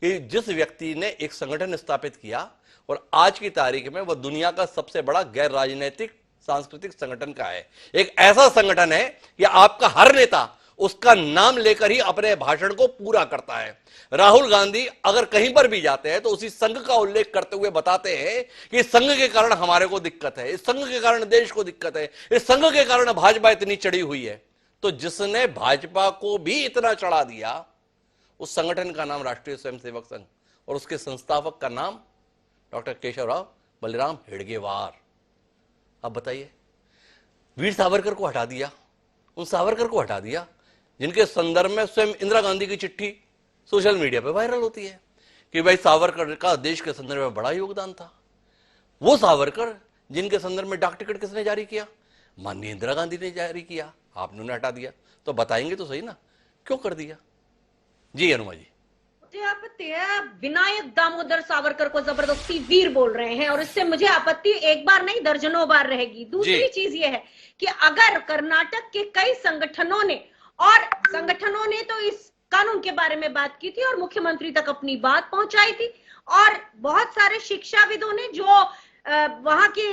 कि जिस व्यक्ति ने एक संगठन स्थापित किया और आज की तारीख में वह दुनिया का सबसे बड़ा गैर राजनीतिक सांस्कृतिक संगठन का है। एक ऐसा संगठन है कि आपका हर नेता उसका नाम लेकर ही अपने भाषण को पूरा करता है। राहुल गांधी अगर कहीं पर भी जाते हैं तो उसी संघ का उल्लेख करते हुए बताते हैं कि इस संघ के कारण हमारे को दिक्कत है, इस संघ के कारण देश को दिक्कत है, इस संघ के कारण भाजपा इतनी चढ़ी हुई है। तो जिसने भाजपा को भी इतना चढ़ा दिया, उस संगठन का नाम राष्ट्रीय स्वयंसेवक संघ और उसके संस्थापक का नाम डॉक्टर केशवराव बलिराम हेडगेवार। अब बताइए, वीर सावरकर को हटा दिया, उन सावरकर को हटा दिया जिनके संदर्भ में स्वयं इंदिरा गांधी की चिट्ठी सोशल मीडिया पे वायरल होती है कि भाई सावरकर का देश के संदर्भ में बड़ा योगदान था। वो सावरकर जिनके संदर्भ में डाक टिकट किसने जारी किया? माननीय इंदिरा गांधी ने जारी किया, आपने उन्हें हटा दिया। तो बताएंगे तो सही ना, क्यों कर दिया? जी अनुमा जी। मुझे आपत्ति है, विनायक दामोदर सावरकर को जबरदस्ती वीर बोल रहे हैं, और इससे मुझे आपत्ति एक बार नहीं दर्जनों बार रहेगी। दूसरी चीज ये है कि अगर कर्नाटक के कई संगठनों ने तो इस कानून के बारे में बात की थी और मुख्यमंत्री तक अपनी बात पहुंचाई थी, और बहुत सारे शिक्षाविदों ने जो वहां के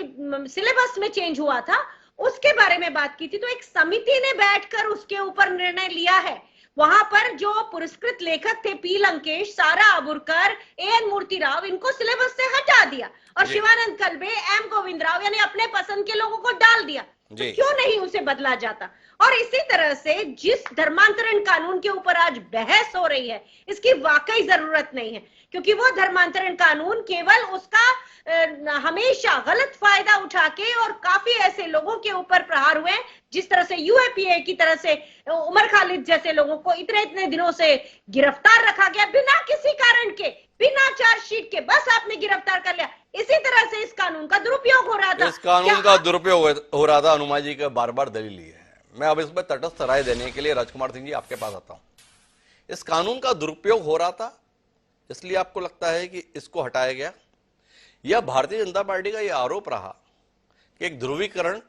सिलेबस में चेंज हुआ था उसके बारे में बात की थी, तो एक समिति ने बैठकर उसके ऊपर निर्णय लिया है। वहां पर जो पुरस्कृत लेखक थे पी लंकेश, सारा अबुरकर, एएन मूर्ति राव, इनको सिलेबस से हटा दिया और शिवानंद कल्बे, एम गोविंद राव यानी अपने पसंद के लोगों को डाल दिया। तो क्यों नहीं उसे बदला जाता? और इसी तरह से जिस धर्मांतरण कानून के ऊपर आज बहस हो रही है, इसकी वाकई जरूरत नहीं है, क्योंकि वो धर्मांतरण कानून केवल उसका हमेशा गलत फायदा उठा के और काफी ऐसे लोगों के ऊपर प्रहार हुए, जिस तरह से यूएपीए की तरह से उमर खालिद जैसे लोगों को इतने दिनों से गिरफ्तार रखा गया बिना किसी कारण के, बिना चार्जशीट के, बस आपने गिरफ्तार कर लिया। इसी तरह से इस कानून का दुरुपयोग हो रहा था। इस कानून का दुरुपयोग हो रहा था, अनुमा जी का बार बार दलील है। मैं अब इसमें तटस्थ राय देने के लिए राजकुमार सिंह जी आपके पास आता हूं। इस कानून का दुरुपयोग हो रहा था इसलिए आपको लगता है कि इसको हटाया गया, या भारतीय जनता पार्टी का यह आरोप रहा कि एक ध्रुवीकरण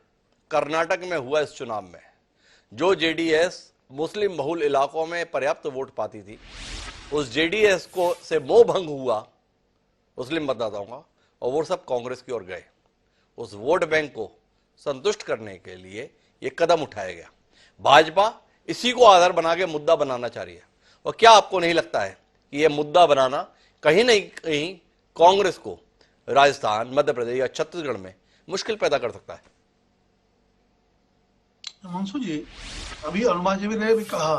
कर्नाटक में हुआ इस चुनाव में, जो जेडीएस मुस्लिम बहुल इलाकों में पर्याप्त वोट पाती थी, उस जेडीएस को से मोह भंग हुआ मुस्लिम मतदाताओं का और वो सब कांग्रेस की ओर गए। उस वोट बैंक को संतुष्ट करने के लिए ये कदम उठाया गया। भाजपा इसी को आधार बना के मुद्दा बनाना चाह रही है, और क्या आपको नहीं लगता है कि यह मुद्दा बनाना कहीं नहीं कहीं कांग्रेस को राजस्थान, मध्य प्रदेश या छत्तीसगढ़ में मुश्किल पैदा कर सकता है? हिमांशु जी, अभी अनुमा जी ने भी कहा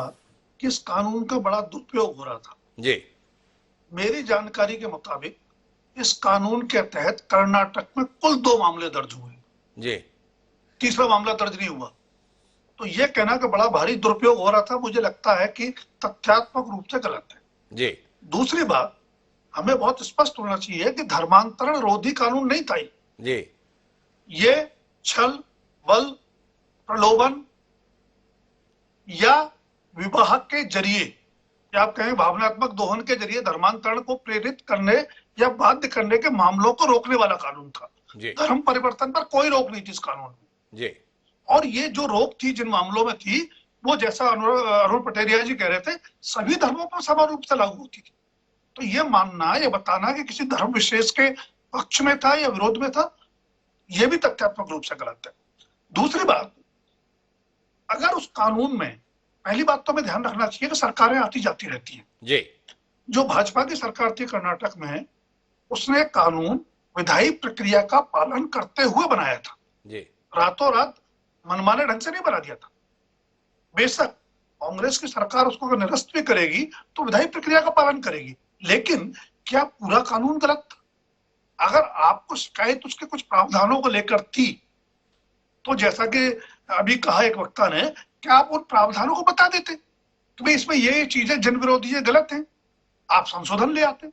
कि इस कानून का बड़ा दुरुपयोग हो रहा था। जी, मेरी जानकारी के मुताबिक इस कानून के तहत कर्नाटक में कुल 2 मामले दर्ज हुए जी, तीसरा मामला दर्ज नहीं हुआ। तो यह कहना कि बड़ा भारी दुरुपयोग हो रहा था, मुझे लगता है कि तथ्यात्मक रूप से गलत है। जी। दूसरी बात, हमें बहुत स्पष्ट होना चाहिए कि धर्मांतरण रोधी कानून नहीं था जी। ये छल, बल, प्रलोभन या विवाह के जरिए, या आप कहें भावनात्मक दोहन के जरिए धर्मांतरण को प्रेरित करने या बाध्य करने के मामलों को रोकने वाला कानून था। धर्म परिवर्तन पर कोई रोक नहीं थी इस कानून में जी। और ये जो रोक थी जिन मामलों में थी, वो जैसा अरुण पटेरिया जी कह रहे थे, सभी धर्मों पर समान रूप से लागू होती थी। तो ये मानना, ये बताना कि किसी धर्म विशेष के पक्ष में था या विरोध में था, ये भी तथ्यात्मक रूप से गलत है। दूसरी बात, अगर उस कानून में, पहली बात तो हमें ध्यान रखना चाहिए कि सरकारें आती जाती रहती हैं जी। जो भाजपा की सरकार थी कर्नाटक में, उसने कानून विधायी प्रक्रिया का पालन करते हुए बनाया था जी। रातों रात मनमाने ढंग से नहीं बना दिया था। बेशक कांग्रेस की सरकार उसको अगर निरस्त भी करेगी तो विधायी प्रक्रिया का पालन करेगी, लेकिन क्या पूरा कानून गलत था? अगर आपको शिकायत उसके कुछ प्रावधानों को लेकर थी, तो जैसा कि अभी कहा एक वक्ता ने, क्या आप उन प्रावधानों को बता देते कि भाई इसमें ये चीजें जन विरोधी है, गलत हैं, आप संशोधन ले आते।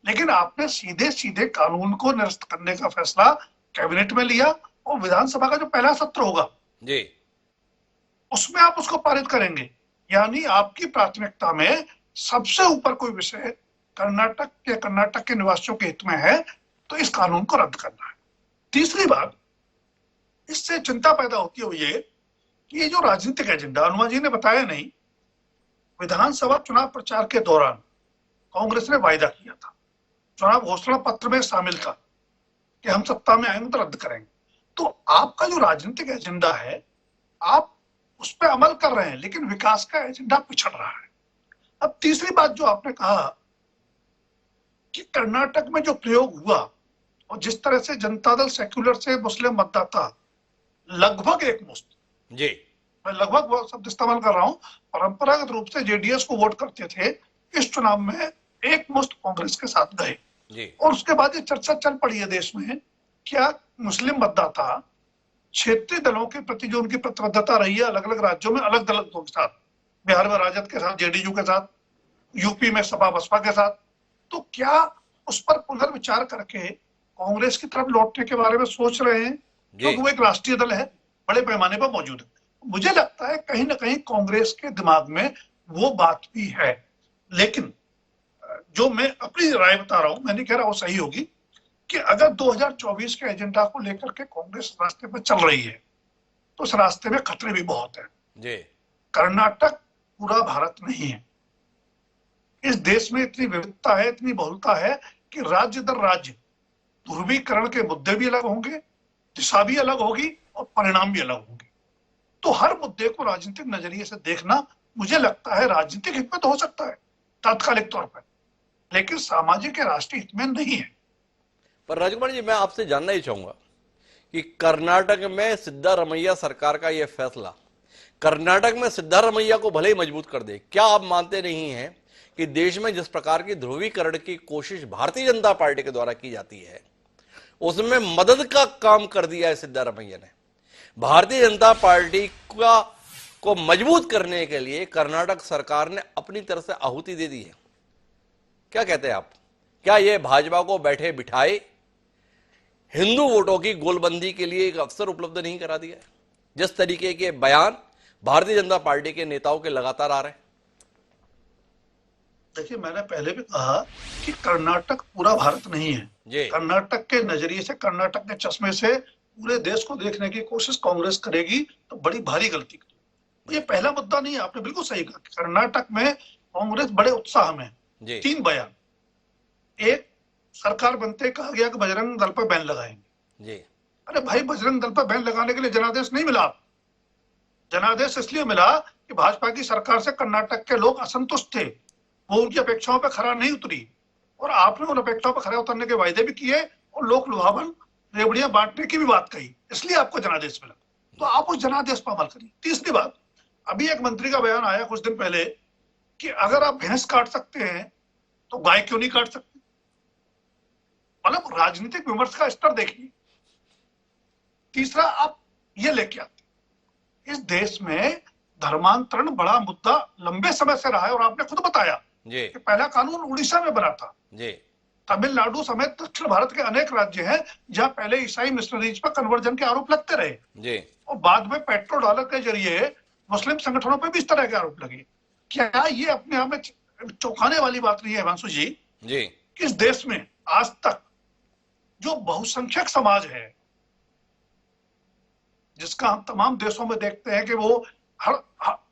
लेकिन आपने सीधे सीधे कानून को निरस्त करने का फैसला कैबिनेट में लिया और विधानसभा का जो पहला सत्र होगा जी उसमें आप उसको पारित करेंगे। यानी आपकी प्राथमिकता में सबसे ऊपर कोई विषय कर्नाटक के निवासियों के हित में है, तो इस कानून को रद्द करना है। तीसरी बात, इससे चिंता पैदा होती है वो ये कि ये जो राजनीतिक एजेंडा, हनुमान जी ने बताया नहीं, विधानसभा चुनाव प्रचार के दौरान कांग्रेस ने वायदा किया था, चुनाव घोषणा पत्र में शामिल था कि हम सत्ता में आएंगे तो रद्द करेंगे। तो आपका जो राजनीतिक एजेंडा है आप उस पर अमल कर रहे हैं, लेकिन विकास का एजेंडा पिछड़ रहा है। अब तीसरी बात जो आपने कहा कि कर्नाटक में जो प्रयोग हुआ और जिस तरह से जनता दल सेक्युलर से मुस्लिम मतदाता लगभग एकमुश्त, जी मैं लगभग वो शब्द इस्तेमाल कर रहा हूं, परंपरागत रूप से जेडीएस को वोट करते थे, इस चुनाव में एकमुश्त कांग्रेस के साथ गए। जी और उसके बाद ये चर्चा चल पड़ी है देश में, क्या मुस्लिम मतदाता क्षेत्रीय दलों के प्रति जो उनकी प्रतिबद्धता रही है अलग अलग राज्यों में अलग दलों के साथ, बिहार में राजद के साथ, जेडीयू के साथ, यूपी में सपा बसपा के साथ, तो क्या उस पर पुनर्विचार करके कांग्रेस की तरफ लौटने के बारे में सोच रहे हैं? क्योंकि वो एक राष्ट्रीय दल है, बड़े पैमाने पर मौजूद है। मुझे लगता है कहीं ना कहीं कांग्रेस के दिमाग में वो बात भी है। लेकिन जो मैं अपनी राय बता रहा हूं, मैं नहीं कह रहा वो सही होगी, कि अगर 2024 के एजेंडा को लेकर के कांग्रेस रास्ते पर चल रही है तो उस रास्ते में खतरे भी बहुत हैं। जी कर्नाटक पूरा भारत नहीं है। इस देश में इतनी विविधता है, इतनी बहुलता है कि राज्य दर राज्य ध्रुवीकरण के मुद्दे भी अलग होंगे, दिशा भी अलग होगी और परिणाम भी अलग होंगे। तो हर मुद्दे को राजनीतिक नजरिए से देखना मुझे लगता है राजनीतिक हित में तो हो सकता है तात्कालिक तौर पर, लेकिन सामाजिक या राष्ट्रीय हित में नहीं है। पर राजकुमार जी, मैं आपसे जानना ही चाहूंगा कि कर्नाटक में सिद्धारमैया सरकार का यह फैसला कर्नाटक में सिद्धारमैया को भले ही मजबूत कर दे, क्या आप मानते नहीं हैं कि देश में जिस प्रकार की ध्रुवीकरण की कोशिश भारतीय जनता पार्टी के द्वारा की जाती है उसमें मदद का काम कर दिया है सिद्धारमैया ने? भारतीय जनता पार्टी को मजबूत करने के लिए कर्नाटक सरकार ने अपनी तरफ से आहुति दे दी है। क्या कहते हैं आप? क्या यह भाजपा को बैठे बिठाए हिंदू वोटों की गोलबंदी के लिए एक अवसर उपलब्ध नहीं करा दिया है, जिस तरीके के बयान भारतीय जनता पार्टी के नेताओं के लगातार आ रहे हैं? देखिए, मैंने पहले भी कहा कि कर्नाटक पूरा भारत नहीं है। कर्नाटक के नजरिए से, कर्नाटक के चश्मे से पूरे देश को देखने की कोशिश कांग्रेस करेगी तो बड़ी भारी गलती करेगी। ये पहला मुद्दा नहीं है, आपने बिल्कुल सही कहा। कर्नाटक में कांग्रेस बड़े उत्साह में, 3 बयान। एक, सरकार बनते कहा गया कि बजरंग दल पर बैन लगाएंगे। अरे भाई, बजरंग दल पर बैन लगाने के लिए जनादेश नहीं मिला। जनादेश इसलिए मिला कि भाजपा की सरकार से कर्नाटक के लोग असंतुष्ट थे, वो उनकी अपेक्षाओं पर खरा नहीं उतरी, और आपने उन अपेक्षाओं पर खरा उतरने के वायदे भी किए और लोक लुभावन रेवड़ियां बांटने की भी बात कही, इसलिए आपको जनादेश मिला। तो आप उस जनादेश पर अमल करिए। तीसरी बात, अभी एक मंत्री का बयान आया कुछ दिन पहले कि अगर आप भैंस काट सकते हैं तो गाय क्यों नहीं काट सकते? मतलब राजनीतिक विमर्श का स्तर देखिए। तीसरा, आप ये लेके आते, इस देश में धर्मांतरण बड़ा मुद्दा लंबे समय से रहा है, और आपने खुद बताया कि पहला कानून उड़ीसा में बना था। तमिलनाडु समेत दक्षिण भारत के अनेक राज्य हैं जहां पहले ईसाई मिशनरीज पर कन्वर्जन के आरोप लगते रहे, और बाद में पेट्रो डॉलर के जरिए मुस्लिम संगठनों पर भी इस तरह के आरोप लगे। क्या ये अपने आप में चौंकाने वाली बात नहीं है हिमांशु जी कि इस देश में आज तक जो बहुसंख्यक समाज है, जिसका हम तमाम देशों में देखते हैं कि वो हर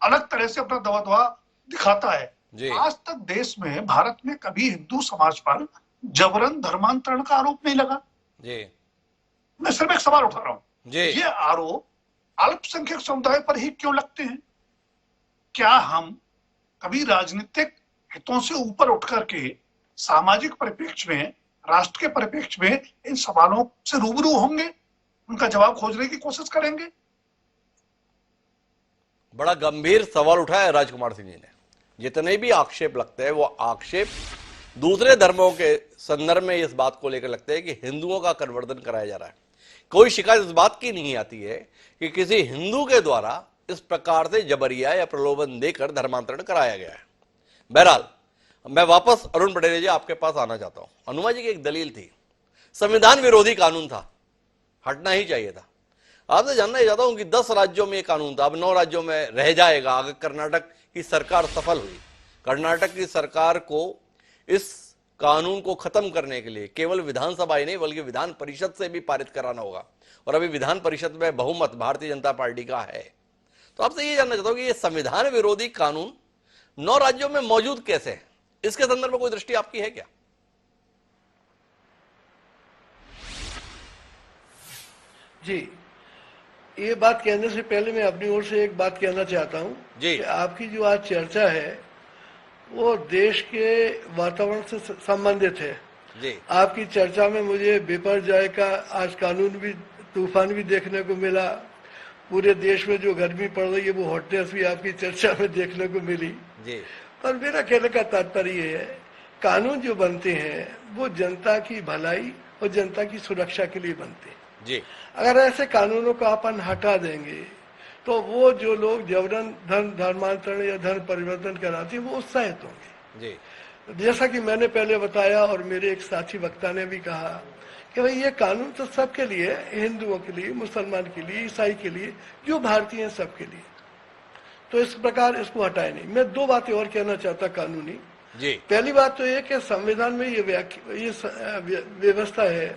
अलग तरह से अपना दबदबा दिखाता है, आज तक देश में, भारत में कभी हिंदू समाज पर जबरन धर्मांतरण का आरोप नहीं लगा। मैं सिर्फ एक सवाल उठा रहा हूं, ये आरोप अल्पसंख्यक समुदाय पर ही क्यों लगते हैं? क्या हम कभी राजनीतिक हितों से ऊपर उठ करके सामाजिक परिप्रेक्ष्य में, राष्ट्र के परिप्रेक्ष्य में इन सवालों से रूबरू होंगे, उनका जवाब खोजने की कोशिश करेंगे? बड़ा गंभीर सवाल उठाया राजकुमार सिंह जी ने। जितने भी आक्षेप लगते हैं वो आक्षेप दूसरे धर्मों के संदर्भ में इस बात को लेकर लगते हैं कि हिंदुओं का कन्वर्जन कराया जा रहा है। कोई शिकायत इस बात की नहीं आती है कि किसी हिंदू के द्वारा इस प्रकार से जबरिया या प्रलोभन देकर धर्मांतरण कराया गया है। बहरहाल, मैं वापस अरुण पटेरिया जी आपके पास आना चाहता हूं। हनुमा जी की एक दलील थी, संविधान विरोधी कानून था, हटना ही चाहिए था। आपसे जानना ही चाहता हूं कि 10 राज्यों में ये कानून था, अब 9 राज्यों में रह जाएगा। अगर कर्नाटक की सरकार सफल हुई, कर्नाटक की सरकार को इस कानून को खत्म करने के लिए केवल विधानसभा ही नहीं बल्कि विधान परिषद से भी पारित कराना होगा, और अभी विधान परिषद में बहुमत भारतीय जनता पार्टी का है। तो आपसे ये जानना चाहता हूं कि ये संविधान विरोधी कानून 9 राज्यों में मौजूद कैसे है, इसके संदर्भ में कोई दृष्टि आपकी है क्या? जी, ये बात कहने से पहले मैं अपनी ओर से एक बात कहना चाहता हूं जी। कि आपकी जो आज चर्चा है वो देश के वातावरण से संबंधित है। जी। आपकी चर्चा में मुझे बिपरजॉय का आज कानून भी, तूफान भी देखने को मिला। पूरे देश में जो गर्मी पड़ रही है वो हॉटनेस भी आपकी चर्चा में देखने को मिली। जी। पर मेरा कहने का तात्पर्य ये है, कानून जो बनते हैं वो जनता की भलाई और जनता की सुरक्षा के लिए बनते हैं। जी। अगर ऐसे कानूनों को अपन हटा देंगे तो वो जो लोग जबरन धर्मांतरण या धर्म परिवर्तन कराते हैं वो उत्साहित होंगे। जी। जैसा कि मैंने पहले बताया और मेरे एक साथी वक्ता ने भी कहा कि भाई ये कानून तो सबके लिए है, हिंदुओं के लिए, मुसलमान के लिए, ईसाई के लिए, जो भारतीय हैं सबके लिए। तो इस प्रकार इसको हटाए नहीं। मैं 2 बातें और कहना चाहता कानूनी। जी। पहली बात तो ये कि संविधान में ये व्यवस्था है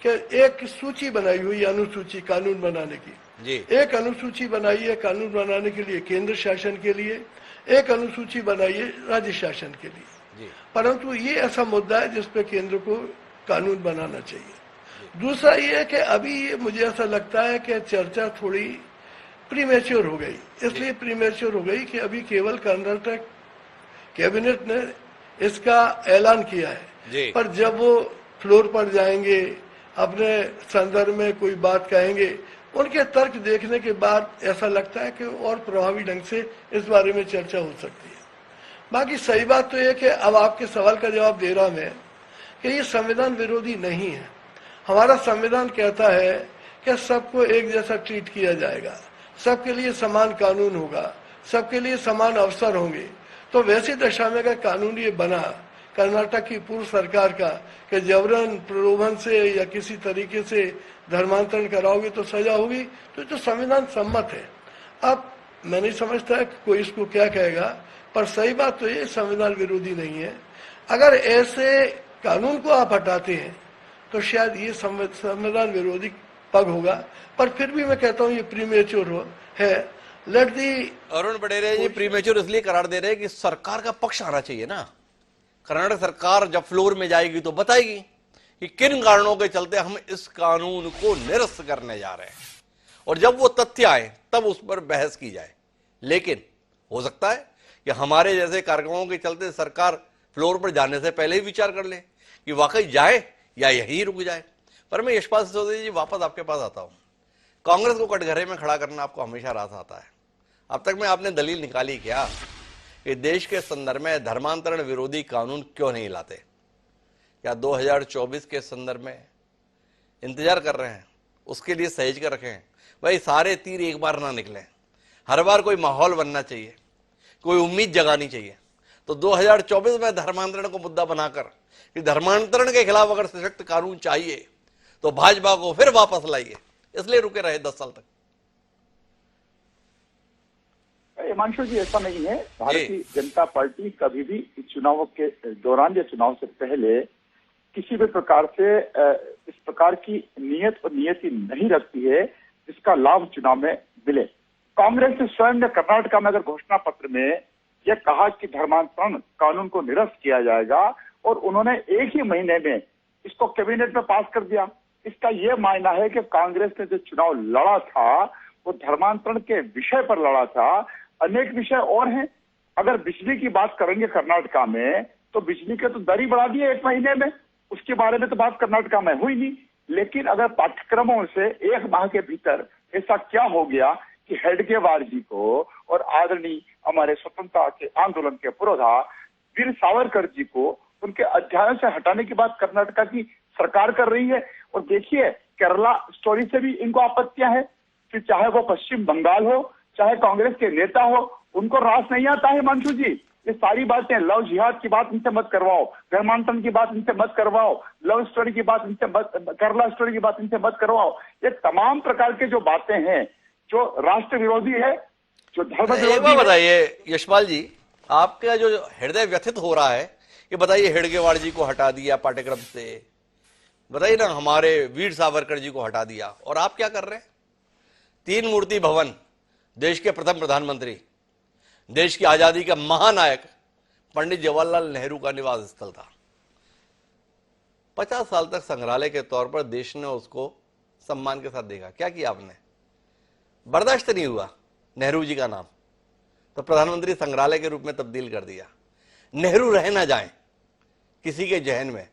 कि एक सूची बनाई हुई, अनुसूची कानून बनाने की। जी। एक अनुसूची बनाई है कानून बनाने के लिए केंद्र शासन के लिए, एक अनुसूची बनाई है राज्य शासन के लिए। जी। परंतु ये ऐसा मुद्दा है जिस पे केंद्र को कानून बनाना चाहिए। दूसरा ये है कि अभी ये मुझे ऐसा लगता है कि चर्चा थोड़ी प्रीमेच्योर हो गई। इसलिए प्रीमेच्योर हो गई कि अभी केवल कर्नाटक कैबिनेट ने इसका ऐलान किया है, पर जब वो फ्लोर पर जाएंगे, अपने संदर्भ में कोई बात कहेंगे, उनके तर्क देखने के बाद ऐसा लगता है कि और प्रभावी ढंग से इस बारे में चर्चा हो सकती है। बाकी सही बात तो यह कि अब आपके सवाल का जवाब दे रहा मैं कि ये संविधान विरोधी नहीं है। हमारा संविधान कहता है कि सबको एक जैसा ट्रीट किया जाएगा, सबके लिए समान कानून होगा, सबके लिए समान अवसर होंगे। तो वैसी दशा में अगर कानून ये बना कर्नाटक की पूर्व सरकार का कि जबरन प्रलोभन से या किसी तरीके से धर्मांतरण कराओगे तो सजा होगी, तो संविधान सम्मत है। अब मैं नहीं समझता है कोई इसको क्या कहेगा, पर सही बात तो ये संविधान विरोधी नहीं है। अगर ऐसे कानून को आप हटाते हैं तो शायद ये संविधान विरोधी पग होगा, पर फिर भी मैं कहता हूँ ये प्रीमेच्योर है। Let the Arun Pateria ji premature इसलिए करार दे रहे हैं कि सरकार का पक्ष आना चाहिए ना। कर्नाटक सरकार जब फ्लोर में जाएगी तो बताएगी कि किन कारणों के चलते हम इस कानून को निरस्त करने जा रहे हैं, और जब वो तथ्य आए तब उस पर बहस की जाए। लेकिन हो सकता है कि हमारे जैसे कार्यक्रमों के चलते सरकार फ्लोर पर जाने से पहले ही विचार कर ले कि वाकई जाए या यहीं रुक जाए। पर मैं यशपाल सिसोदिया जी वापस आपके पास आता हूं। कांग्रेस को कटघरे में खड़ा करना आपको हमेशा रास आता है। अब तक में आपने दलील निकाली क्या कि देश के संदर्भ में धर्मांतरण विरोधी कानून क्यों नहीं लाते? क्या 2024 के संदर्भ में इंतजार कर रहे हैं, उसके लिए सहेज कर रखे हैं? भाई सारे तीर एक बार ना निकले, हर बार कोई माहौल बनना चाहिए, कोई उम्मीद जगानी चाहिए। तो 2024 में धर्मांतरण को मुद्दा बनाकर कि धर्मांतरण के खिलाफ अगर सशक्त कानून चाहिए तो भाजपा को फिर वापस लाइए, इसलिए रुके रहे 10 साल तक। हिमांशु जी, ऐसा नहीं है। भारतीय जनता पार्टी कभी भी चुनावों के दौरान या चुनाव से पहले किसी भी प्रकार से इस प्रकार की नीयत और नियति नहीं रखती है जिसका लाभ चुनाव में मिले। कांग्रेस ने स्वयं ने कर्नाटक में अगर घोषणा पत्र में यह कहा कि धर्मांतरण कानून को निरस्त किया जाएगा और उन्होंने एक ही महीने में इसको कैबिनेट में पास कर दिया, इसका यह मायना है कि कांग्रेस ने जो चुनाव लड़ा था वो धर्मांतरण के विषय पर लड़ा था। अनेक विषय और हैं। अगर बिजली की बात करेंगे कर्नाटक में तो बिजली के तो दर ही बढ़ा दिए 1 महीने में, उसके बारे में तो बात कर्नाटक में हुई नहीं। लेकिन अगर पाठ्यक्रमों से 1 माह के भीतर ऐसा क्या हो गया कि हेडगेवार जी को और आदरणीय हमारे स्वतंत्रता के आंदोलन के पुरोधा वीर सावरकर जी को उनके अध्यायों से हटाने की बात कर्नाटक की सरकार कर रही है। और देखिए केरला स्टोरी से भी इनको आपत्तियां हैं, फिर चाहे वो पश्चिम बंगाल हो चाहे कांग्रेस के नेता हो, उनको रास नहीं आता है हिमांशु जी ये सारी बातें, लव जिहाद की बात इनसे मत करवाओ, धर्मांतरण की बात इनसे मत करवाओ, लव स्टोरी की बात इनसे मत, केरला स्टोरी की बात इनसे मत करवाओ। ये तमाम प्रकार के जो बातें हैं जो राष्ट्र विरोधी है, जो धर्म एक विरोधी बार है। बताइए यशपाल जी, आपका जो हृदय व्यथित हो रहा है, ये बताइए, हेडगेवार जी को हटा दिया पाठ्यक्रम से, बताइए ना, हमारे वीर सावरकर जी को हटा दिया, और आप क्या कर रहे हैं? 3 मूर्ति भवन, देश के प्रथम प्रधानमंत्री, देश की आजादी का महानायक पंडित जवाहरलाल नेहरू का निवास स्थल था। 50 साल तक संग्रहालय के तौर पर देश ने उसको सम्मान के साथ देखा। क्या किया आपने? बर्दाश्त नहीं हुआ नेहरू जी का नाम, तो प्रधानमंत्री संग्रहालय के रूप में तब्दील कर दिया। नेहरू रह ना जाएं किसी के जहन में,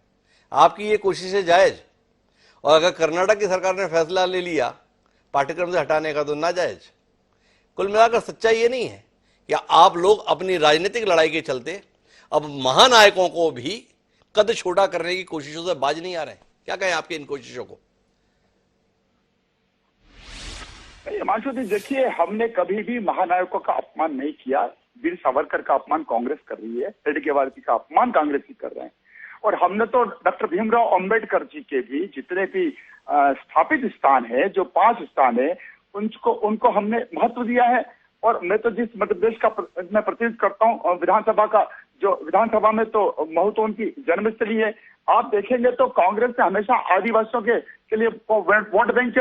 आपकी ये कोशिशें जायज, और अगर कर्नाटक की सरकार ने फैसला ले लिया पाठ्यक्रम से हटाने का तो नाजायज। कुल मिलाकर सच्चाई ये नहीं है कि आप लोग अपनी राजनीतिक लड़ाई के चलते अब महानायकों को भी कद छोटा करने की कोशिशों से बाज नहीं आ रहे हैं? क्या कहें आपकी इन कोशिशों को? हिमांशु जी, देखिए, हमने कभी भी महानायकों का अपमान नहीं किया। वीर सावरकर का अपमान कांग्रेस कर रही है, हेडगेवार जी का अपमान कांग्रेस ही कर रहे हैं। और हमने तो डॉक्टर भीमराव अंबेडकर जी के भी जितने भी स्थापित स्थान है, जो 5 स्थान है, उनको हमने महत्व दिया है। और मैं तो जिस मध्य प्रदेश का मैं प्रतिनिधित्व करता हूँ, विधानसभा का, जो विधानसभा में तो महू तो उनकी जन्मस्थली है। आप देखेंगे तो कांग्रेस ने हमेशा आदिवासियों के लिए वोट बैंक के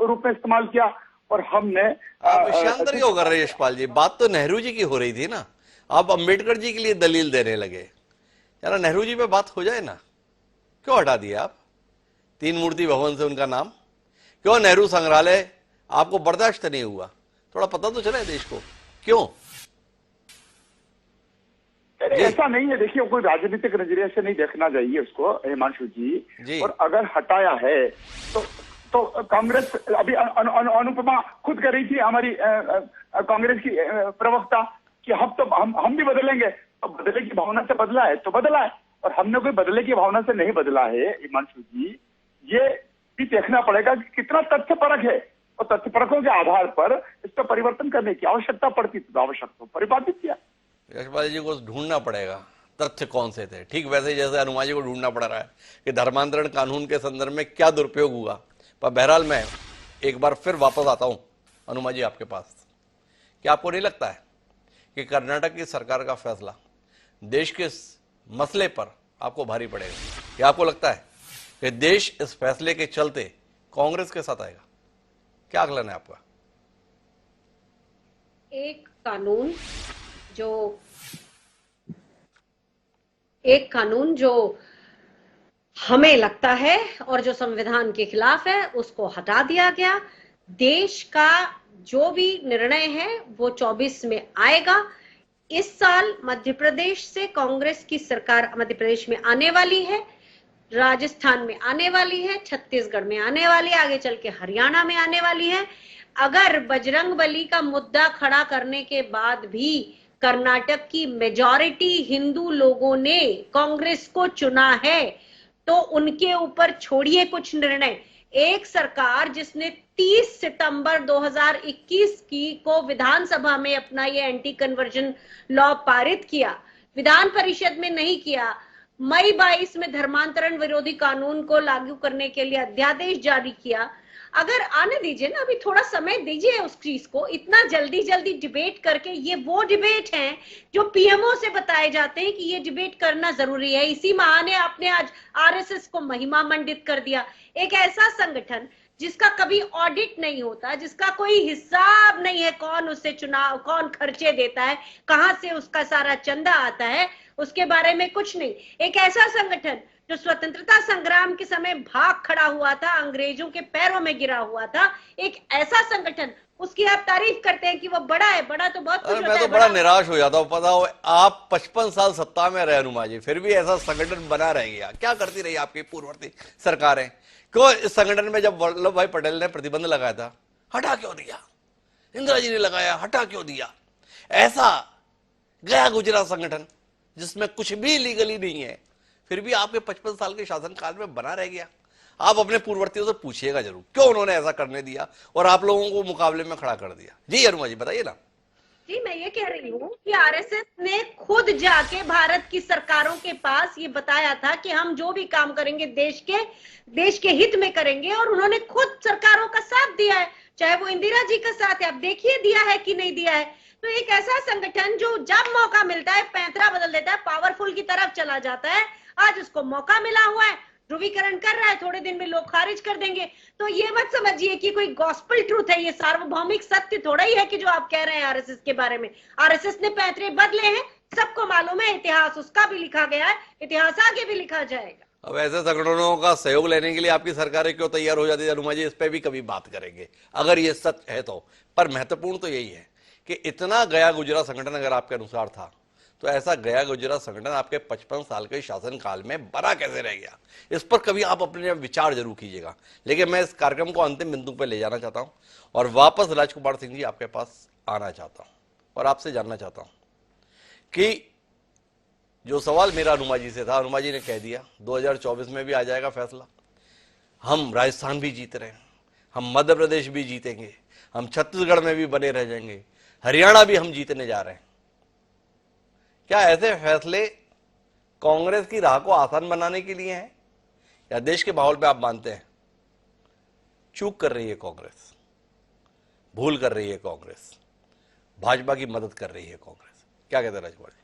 रूप में इस्तेमाल किया, और हमने आप विषयांतर क्यों कर रहे हैं यशपाल जी? बात तो नेहरू जी की हो रही थी ना, आप अंबेडकर जी के लिए दलील देने लगे। यार नेहरू जी पे बात हो जाए ना, क्यों हटा दिया आप 3 मूर्ति भवन से उनका नाम? क्यों नेहरू संग्रहालय आपको बर्दाश्त नहीं हुआ? थोड़ा पता तो चले देश को, क्यों? ऐसा नहीं है, देखिए, कोई राजनीतिक नजरिए से नहीं देखना चाहिए उसको, हिमांशु जी। और अगर हटाया है तो कांग्रेस अभी अनुपमा खुद कर रही थी, हमारी कांग्रेस की प्रवक्ता, कि हम भी बदलेंगे। अब बदले की भावना से बदला है तो बदला है, और हमने कोई बदले की भावना से नहीं बदला है हिमांशु जी। ये भी देखना पड़ेगा कि कितना तथ्यपरक है, और तथ्यपरकों के आधार पर इस पर परिवर्तन करने की आवश्यकता पड़ती तो आवश्यकता परिपाटित किया। यशपाल जी को ढूंढना पड़ेगा तथ्य कौन से थे, ठीक वैसे जैसे हनुमा जी को ढूंढना पड़ रहा है कि धर्मांतरण कानून के संदर्भ में क्या दुरुपयोग हुआ। पर बहरहाल मैं एक बार फिर वापस आता हूं हनुमा जी आपके पास। क्या आपको नहीं लगता है कि कर्नाटक की सरकार का फैसला देश के मसले पर आपको भारी पड़ेगा? क्या आपको लगता है कि देश इस फैसले के चलते कांग्रेस के साथ आएगा? क्या आकलन है आपका? एक कानून जो हमें लगता है और जो संविधान के खिलाफ है उसको हटा दिया गया। देश का जो भी निर्णय है वो 24 में आएगा। इस साल मध्य प्रदेश से कांग्रेस की सरकार मध्य प्रदेश में आने वाली है, राजस्थान में आने वाली है, छत्तीसगढ़ में आने वाली है, आगे चल के हरियाणा में आने वाली है। अगर बजरंगबली का मुद्दा खड़ा करने के बाद भी कर्नाटक की मेजॉरिटी हिंदू लोगों ने कांग्रेस को चुना है तो उनके ऊपर छोड़िए कुछ निर्णय। एक सरकार जिसने 30 सितंबर 2021 को विधानसभा में अपना ये एंटी कन्वर्जन लॉ पारित किया, विधान परिषद में नहीं किया, मई 22 में धर्मांतरण विरोधी कानून को लागू करने के लिए अध्यादेश जारी किया। अगर आने दीजिए ना, अभी थोड़ा समय दीजिए उस चीज को। इतना जल्दी डिबेट करके, ये वो डिबेट हैं जो पीएमओ से बताए जाते हैं कि ये डिबेट करना जरूरी है। इसी बहाने आपने आज आरएसएस को महिमा मंडित कर दिया। एक ऐसा संगठन जिसका कभी ऑडिट नहीं होता, जिसका कोई हिसाब नहीं है, कौन उससे चुनाव, कौन खर्चे देता है, कहां से उसका सारा चंदा आता है, उसके बारे में कुछ नहीं। एक ऐसा संगठन जो स्वतंत्रता संग्राम के समय भाग खड़ा हुआ था, अंग्रेजों के पैरों में गिरा हुआ था, एक ऐसा संगठन, उसकी आप तारीफ करते हैं कि वो बड़ा है। बड़ा तो बहुत कुछ होता है। मैं तो बड़ा निराश हो जाता हूँ। पता हो, आप 55 साल सत्ता में रहे हनुमा जी, फिर भी ऐसा संगठन बना रहेंगे? क्या करती रही आपकी पूर्ववर्ती सरकारें? क्यों इस संगठन में जब वल्लभ भाई पटेल ने प्रतिबंध लगाया था, हटा क्यों दिया? इंदिरा जी ने लगाया, हटा क्यों दिया? ऐसा गया गुजरा संगठन जिसमें कुछ भी लीगली नहीं है, फिर भी आपके 55 साल के शासनकाल में बना रह गया। आप अपने पूर्ववर्तियों से पूछिएगा जरूर क्यों उन्होंने ऐसा करने दिया और आप लोगों को मुकाबले में खड़ा कर दिया। जी हनुमा जी बताइए ना। जी, मैं ये कह रही हूँ कि आरएसएस ने खुद जाके भारत की सरकारों के पास ये बताया था कि हम जो भी काम करेंगे देश के हित में करेंगे, और उन्होंने खुद सरकारों का साथ दिया है, चाहे वो इंदिरा जी का साथ है, आप देखिए दिया है कि नहीं दिया है। तो एक ऐसा संगठन जो जब मौका मिलता है पैंतरा बदल देता है, पावरफुल की तरफ चला जाता है, आज उसको मौका मिला हुआ है, ध्रुवीकरण कर रहा है, थोड़े दिन में लोग खारिज कर देंगे। तो ये मत समझिए कि कोई गॉस्पेल ट्रूथ है, ये सार्वभौमिक सत्य थोड़ा ही है कि जो आप कह रहे हैं आरएसएस के बारे में। आरएसएस ने पैंतरे बदले हैं, सबको मालूम है, इतिहास उसका भी लिखा गया है, इतिहास आगे भी लिखा जाएगा। अब ऐसे संगठनों का सहयोग लेने के लिए आपकी सरकारें क्यों तैयार हो जाती है अनुमा जी, इस पे भी कभी बात करेंगे अगर ये सच है तो। पर महत्वपूर्ण तो यही है कि इतना गया गुजरा संगठन अगर आपके अनुसार था, तो ऐसा गया गुजरा संगठन आपके 55 साल के शासनकाल में बना कैसे रह गया, इस पर कभी आप अपने विचार जरूर कीजिएगा। लेकिन मैं इस कार्यक्रम को अंतिम बिंदु पर ले जाना चाहता हूं और वापस राजकुमार सिंह जी आपके पास आना चाहता हूं और आपसे जानना चाहता हूं कि जो सवाल मेरा अनुमा जी से था, अनुमा जी ने कह दिया 2024 में भी आ जाएगा फैसला, हम राजस्थान भी जीत रहे हैं, हम मध्य प्रदेश भी जीतेंगे, हम छत्तीसगढ़ में भी बने रह जाएंगे, हरियाणा भी हम जीतने जा रहे हैं। क्या ऐसे फैसले कांग्रेस की राह को आसान बनाने के लिए हैं, या देश के माहौल पे आप मानते हैं चूक कर रही है कांग्रेस, भूल कर रही है कांग्रेस, भाजपा की मदद कर रही है कांग्रेस? क्या कहते हैं राजकुमार जी?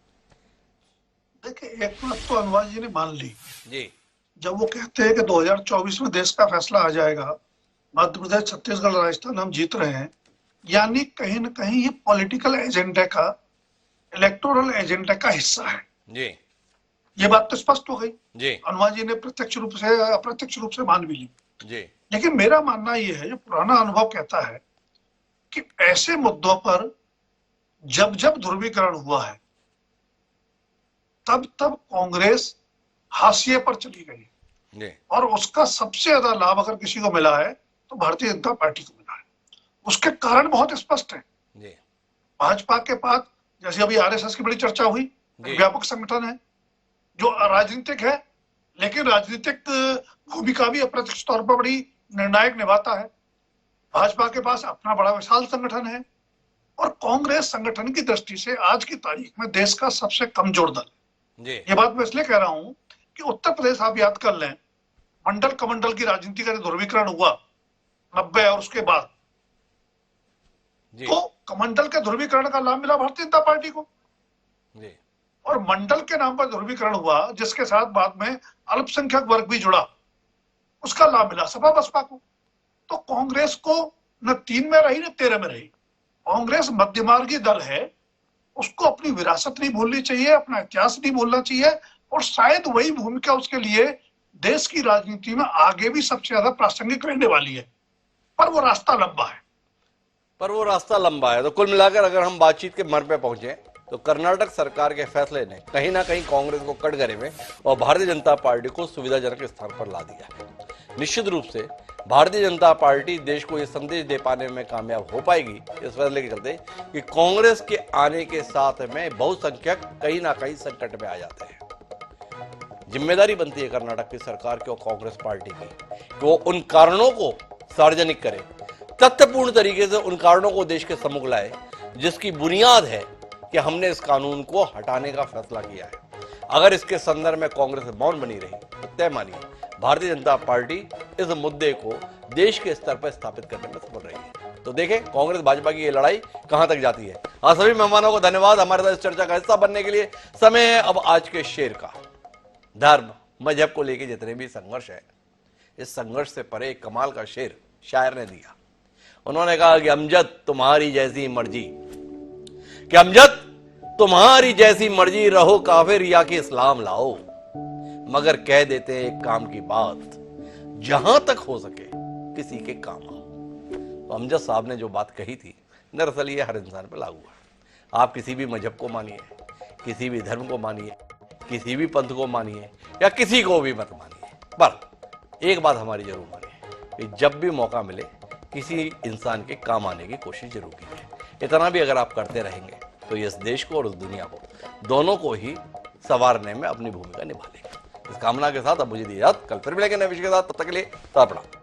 देखिए, एक बात तो अनुराग जी ने मान ली जी, जब वो कहते हैं कि 2024 में देश का फैसला आ जाएगा, मध्य प्रदेश छत्तीसगढ़ राजस्थान हम जीत रहे हैं, यानी कहीं ना कहीं ये पॉलिटिकल एजेंडा का, इलेक्टोरल एजेंडा का हिस्सा है जी, ये बात तो स्पष्ट हो गई जी, अनुराग जी ने प्रत्यक्ष रूप से अप्रत्यक्ष रूप से मान भी ली जी, लेकिन मेरा मानना यह है, जो पुराना अनुभव कहता है कि ऐसे मुद्दों पर जब जब ध्रुवीकरण हुआ है तब तब कांग्रेस हाशिए पर चली गई जी, और उसका सबसे ज्यादा लाभ अगर किसी को मिला है तो भारतीय जनता पार्टी को मिला है। उसके कारण बहुत स्पष्ट है। जी, भाजपा के पास जैसे अभी आरएसएस की बड़ी चर्चा हुई, व्यापक संगठन है जो राजनीतिक है, लेकिन राजनीतिक भूमिका भी अप्रत्यक्ष तौर पर बड़ी निर्णायक निभाता है। भाजपा के पास अपना बड़ा विशाल संगठन है और कांग्रेस संगठन की दृष्टि से आज की तारीख में देश का सबसे कमजोर दल है। ये बात मैं इसलिए कह रहा हूं कि उत्तर प्रदेश आप याद कर लें, मंडल कमंडल की राजनीति का ध्रुवीकरण हुआ 90 और उसके बाद, तो कमंडल के ध्रुवीकरण का लाभ मिला भारतीय जनता पार्टी को जी, और मंडल के नाम पर ध्रुवीकरण हुआ जिसके साथ बाद में अल्पसंख्यक वर्ग भी जुड़ा, उसका लाभ मिला सपा बसपा को। तो कांग्रेस को न 3 में रही न 13 में रही। कांग्रेस मध्यमार्गी दल है, उसको अपनी विरासत नहीं भूलनी चाहिए, अपना इतिहास नहीं भूलना चाहिए और शायद वही भूमिका उसके लिए देश की राजनीति में आगे भी सबसे ज्यादा प्रासंगिक रहने वाली है। पर वो रास्ता लंबा है। तो कुल मिलाकर अगर हम बातचीत के मर पे पहुंचे तो कर्नाटक सरकार के फैसले ने कहीं ना कहीं कांग्रेस को कटघरे में और भारतीय जनता पार्टी को सुविधाजनक स्थान पर ला दिया है। निश्चित रूप से भारतीय जनता पार्टी देश को यह संदेश दे पाने में कामयाब हो पाएगी इस फैसले के चलते कि कांग्रेस के आने के साथ में बहुसंख्यक कहीं ना कहीं संकट में आ जाते हैं। जिम्मेदारी बनती है कर्नाटक की सरकार की और कांग्रेस पार्टी की कि वो उन कारणों को सार्वजनिक करे, तथ्यपूर्ण तरीके से उन कारणों को देश के सम्मुख लाए जिसकी बुनियाद है कि हमने इस कानून को हटाने का फैसला किया है। अगर इसके संदर्भ में कांग्रेस मौन बनी रही तो तय मानिए भारतीय जनता पार्टी इस मुद्दे को देश के स्तर पर स्थापित करने में सफल रही है। तो देखें कांग्रेस भाजपा की ये लड़ाई कहां तक जाती है। आप सभी मेहमानों को धन्यवाद हमारे साथ इस चर्चा का हिस्सा बनने के लिए। समय है अब आज के शेर का। धर्म मजहब को लेकर जितने भी संघर्ष है, इस संघर्ष से परे एक कमाल का शेर शायर ने दिया। उन्होंने कहा कि अमजद तुम्हारी जैसी मर्जी, कि अमजद तुम्हारी जैसी मर्जी, रहो काफिर या कि इस्लाम लाओ, मगर कह देते हैं एक काम की बात, जहां तक हो सके किसी के काम आओ। तो अमजद साहब ने जो बात कही थी दरअसल ये हर इंसान पर लागू है। आप किसी भी मजहब को मानिए, किसी भी धर्म को मानिए, किसी भी पंथ को मानिए या किसी को भी मत मानिए, पर एक बात हमारी जरूर मानिए कि जब भी मौका मिले किसी इंसान के काम आने की कोशिश जरूर कीजिए। इतना भी अगर आप करते रहेंगे तो इस देश को और उस दुनिया को दोनों को ही संवारने में अपनी भूमिका निभा लेंगे। इस कामना के साथ अब मुझे दी इजाजत, कल फिर मिलेंगे नए विषय के साथ। तब तक के लिए प्रणाम।